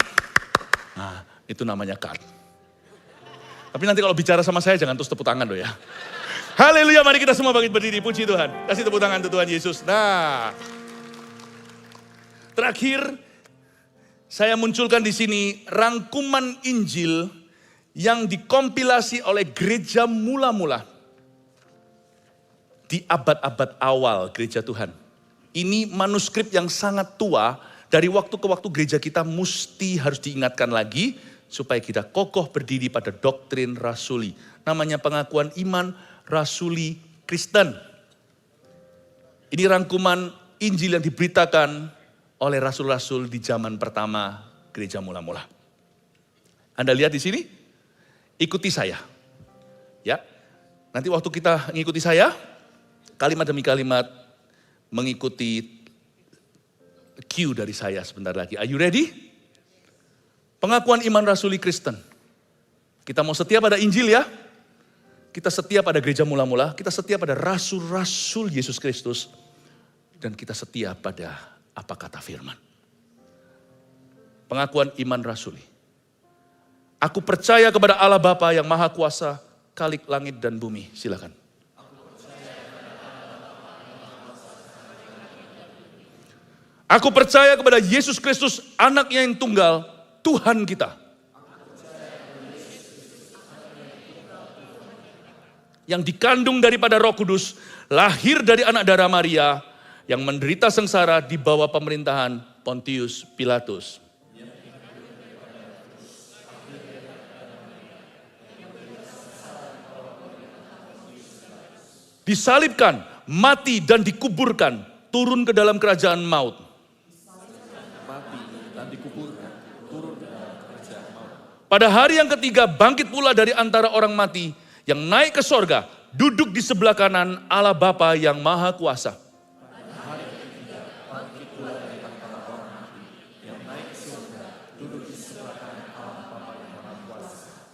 nah itu namanya cut. Tapi nanti kalau bicara sama saya jangan terus tepuk tangan loh ya. Haleluya, mari kita semua bangkit berdiri, puji Tuhan. Kasih tepuk tangan untuk Tuhan Yesus. Nah, terakhir saya munculkan di sini rangkuman Injil yang dikompilasi oleh gereja mula-mula di abad-abad awal gereja Tuhan. Ini manuskrip yang sangat tua, dari waktu ke waktu gereja kita mesti harus diingatkan lagi supaya kita kokoh berdiri pada doktrin rasuli. Namanya pengakuan iman rasuli Kristen. Ini rangkuman Injil yang diberitakan oleh rasul-rasul di zaman pertama gereja mula-mula. Anda lihat di sini? Ikuti saya. Ya. Nanti waktu kita mengikuti saya, kalimat demi kalimat mengikuti cue dari saya sebentar lagi. Are you ready? Pengakuan iman rasuli Kristen. Kita mau setia pada Injil ya. Kita setia pada gereja mula-mula. Kita setia pada rasul-rasul Yesus Kristus. Dan kita setia pada apa kata firman. Pengakuan iman rasuli. Aku percaya kepada Allah Bapa yang Maha Kuasa, Khalik langit dan bumi. Silakan. Aku percaya kepada Yesus Kristus, anaknya yang tunggal, Tuhan kita. Yang dikandung daripada Roh Kudus, lahir dari anak darah Maria, yang menderita sengsara di bawah pemerintahan Pontius Pilatus. Disalibkan, mati dan dikuburkan, turun ke dalam kerajaan maut. Pada hari yang ketiga bangkit pula dari antara orang mati, yang naik ke sorga, duduk di sebelah kanan Allah Bapa yang Maha Kuasa.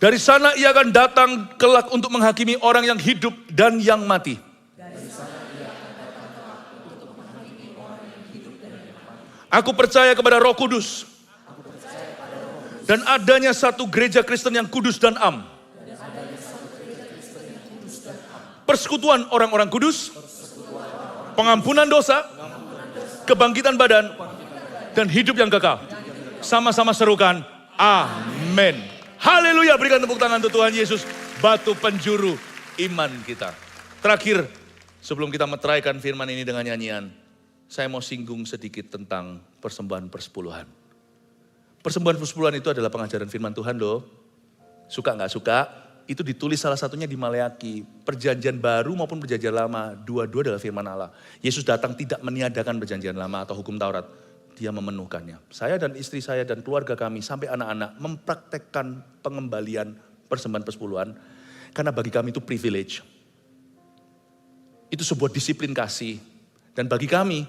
Dari sana ia akan datang kelak untuk menghakimi orang yang hidup dan yang mati. Aku percaya kepada Roh Kudus. Dan adanya satu gereja Kristen yang kudus dan am. Persekutuan orang-orang kudus. Pengampunan dosa. Kebangkitan badan. Dan hidup yang kekal. Sama-sama serukan. Amin. Haleluya, berikan tepuk tangan untuk Tuhan Yesus, batu penjuru iman kita. Terakhir, sebelum kita meteraikan firman ini dengan nyanyian, saya mau singgung sedikit tentang persembahan persepuluhan. Persembahan persepuluhan itu adalah pengajaran firman Tuhan loh. Suka nggak suka, itu ditulis salah satunya di Maleaki. Perjanjian baru maupun perjanjian lama, dua-dua adalah firman Allah. Yesus datang tidak meniadakan perjanjian lama atau hukum Taurat. Dia memenuhkannya. Saya dan istri saya dan keluarga kami sampai anak-anak mempraktekkan pengembalian persembahan persepuluhan. Karena bagi kami itu privilege. Itu sebuah disiplin kasih. Dan bagi kami,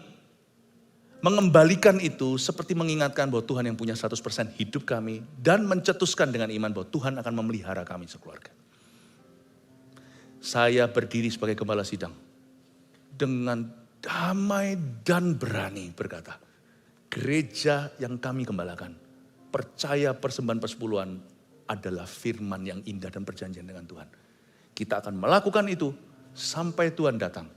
mengembalikan itu seperti mengingatkan bahwa Tuhan yang punya 100% hidup kami. Dan mencetuskan dengan iman bahwa Tuhan akan memelihara kami sekeluarga. Saya berdiri sebagai gembala sidang. Dengan damai dan berani berkata, gereja yang kami gembalakan, percaya persembahan persepuluhan adalah firman yang indah dan perjanjian dengan Tuhan. Kita akan melakukan itu sampai Tuhan datang.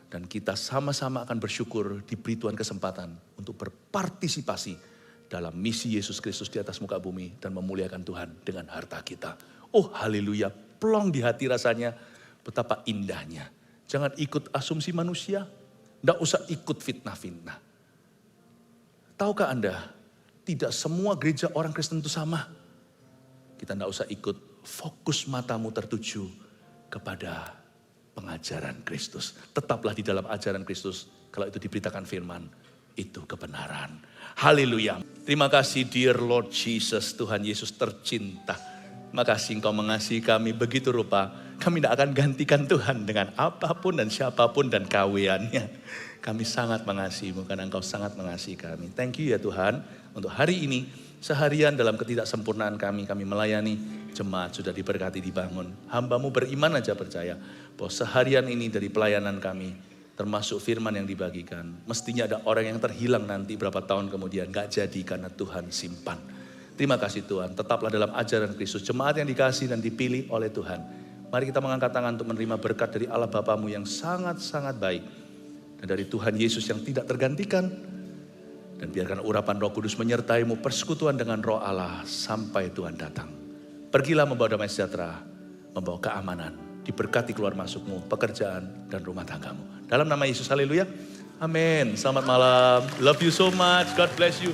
Dan kita sama-sama akan bersyukur diberi Tuhan kesempatan untuk berpartisipasi dalam misi Yesus Kristus di atas muka bumi dan memuliakan Tuhan dengan harta kita. Oh haleluya, plong di hati rasanya, betapa indahnya. Jangan ikut asumsi manusia, tidak usah ikut fitnah-fitnah. Tahukah Anda tidak semua gereja orang Kristen itu sama. Kita tidak usah ikut, fokus matamu tertuju kepada pengajaran Kristus. Tetaplah di dalam ajaran Kristus. Kalau itu diberitakan firman, itu kebenaran. Haleluya. Terima kasih dear Lord Jesus, Tuhan Yesus tercinta. Terima kasih Engkau mengasihi kami begitu rupa. Kami tidak akan gantikan Tuhan dengan apapun dan siapapun dan kawiannya. Kami sangat mengasihi-Mu karena Engkau sangat mengasihi kami. Thank you ya Tuhan. Untuk hari ini, seharian dalam ketidaksempurnaan kami melayani. Jemaat sudah diberkati, dibangun. Hamba-Mu beriman aja percaya bahwa seharian ini dari pelayanan kami, termasuk firman yang dibagikan, mestinya ada orang yang terhilang nanti berapa tahun kemudian. Gak jadi karena Tuhan simpan. Terima kasih Tuhan, tetaplah dalam ajaran Kristus. Jemaat yang dikasih dan dipilih oleh Tuhan. Mari kita mengangkat tangan untuk menerima berkat dari Allah Bapamu yang sangat-sangat baik. Dan dari Tuhan Yesus yang tidak tergantikan. Dan biarkan urapan Roh Kudus menyertai-Mu, persekutuan dengan Roh Allah sampai Tuhan datang. Pergilah membawa damai sejahtera, membawa keamanan. Diberkati keluar masukmu, pekerjaan dan rumah tanggamu. Dalam nama Yesus, haleluya. Amin. Selamat malam. Love you so much. God bless you.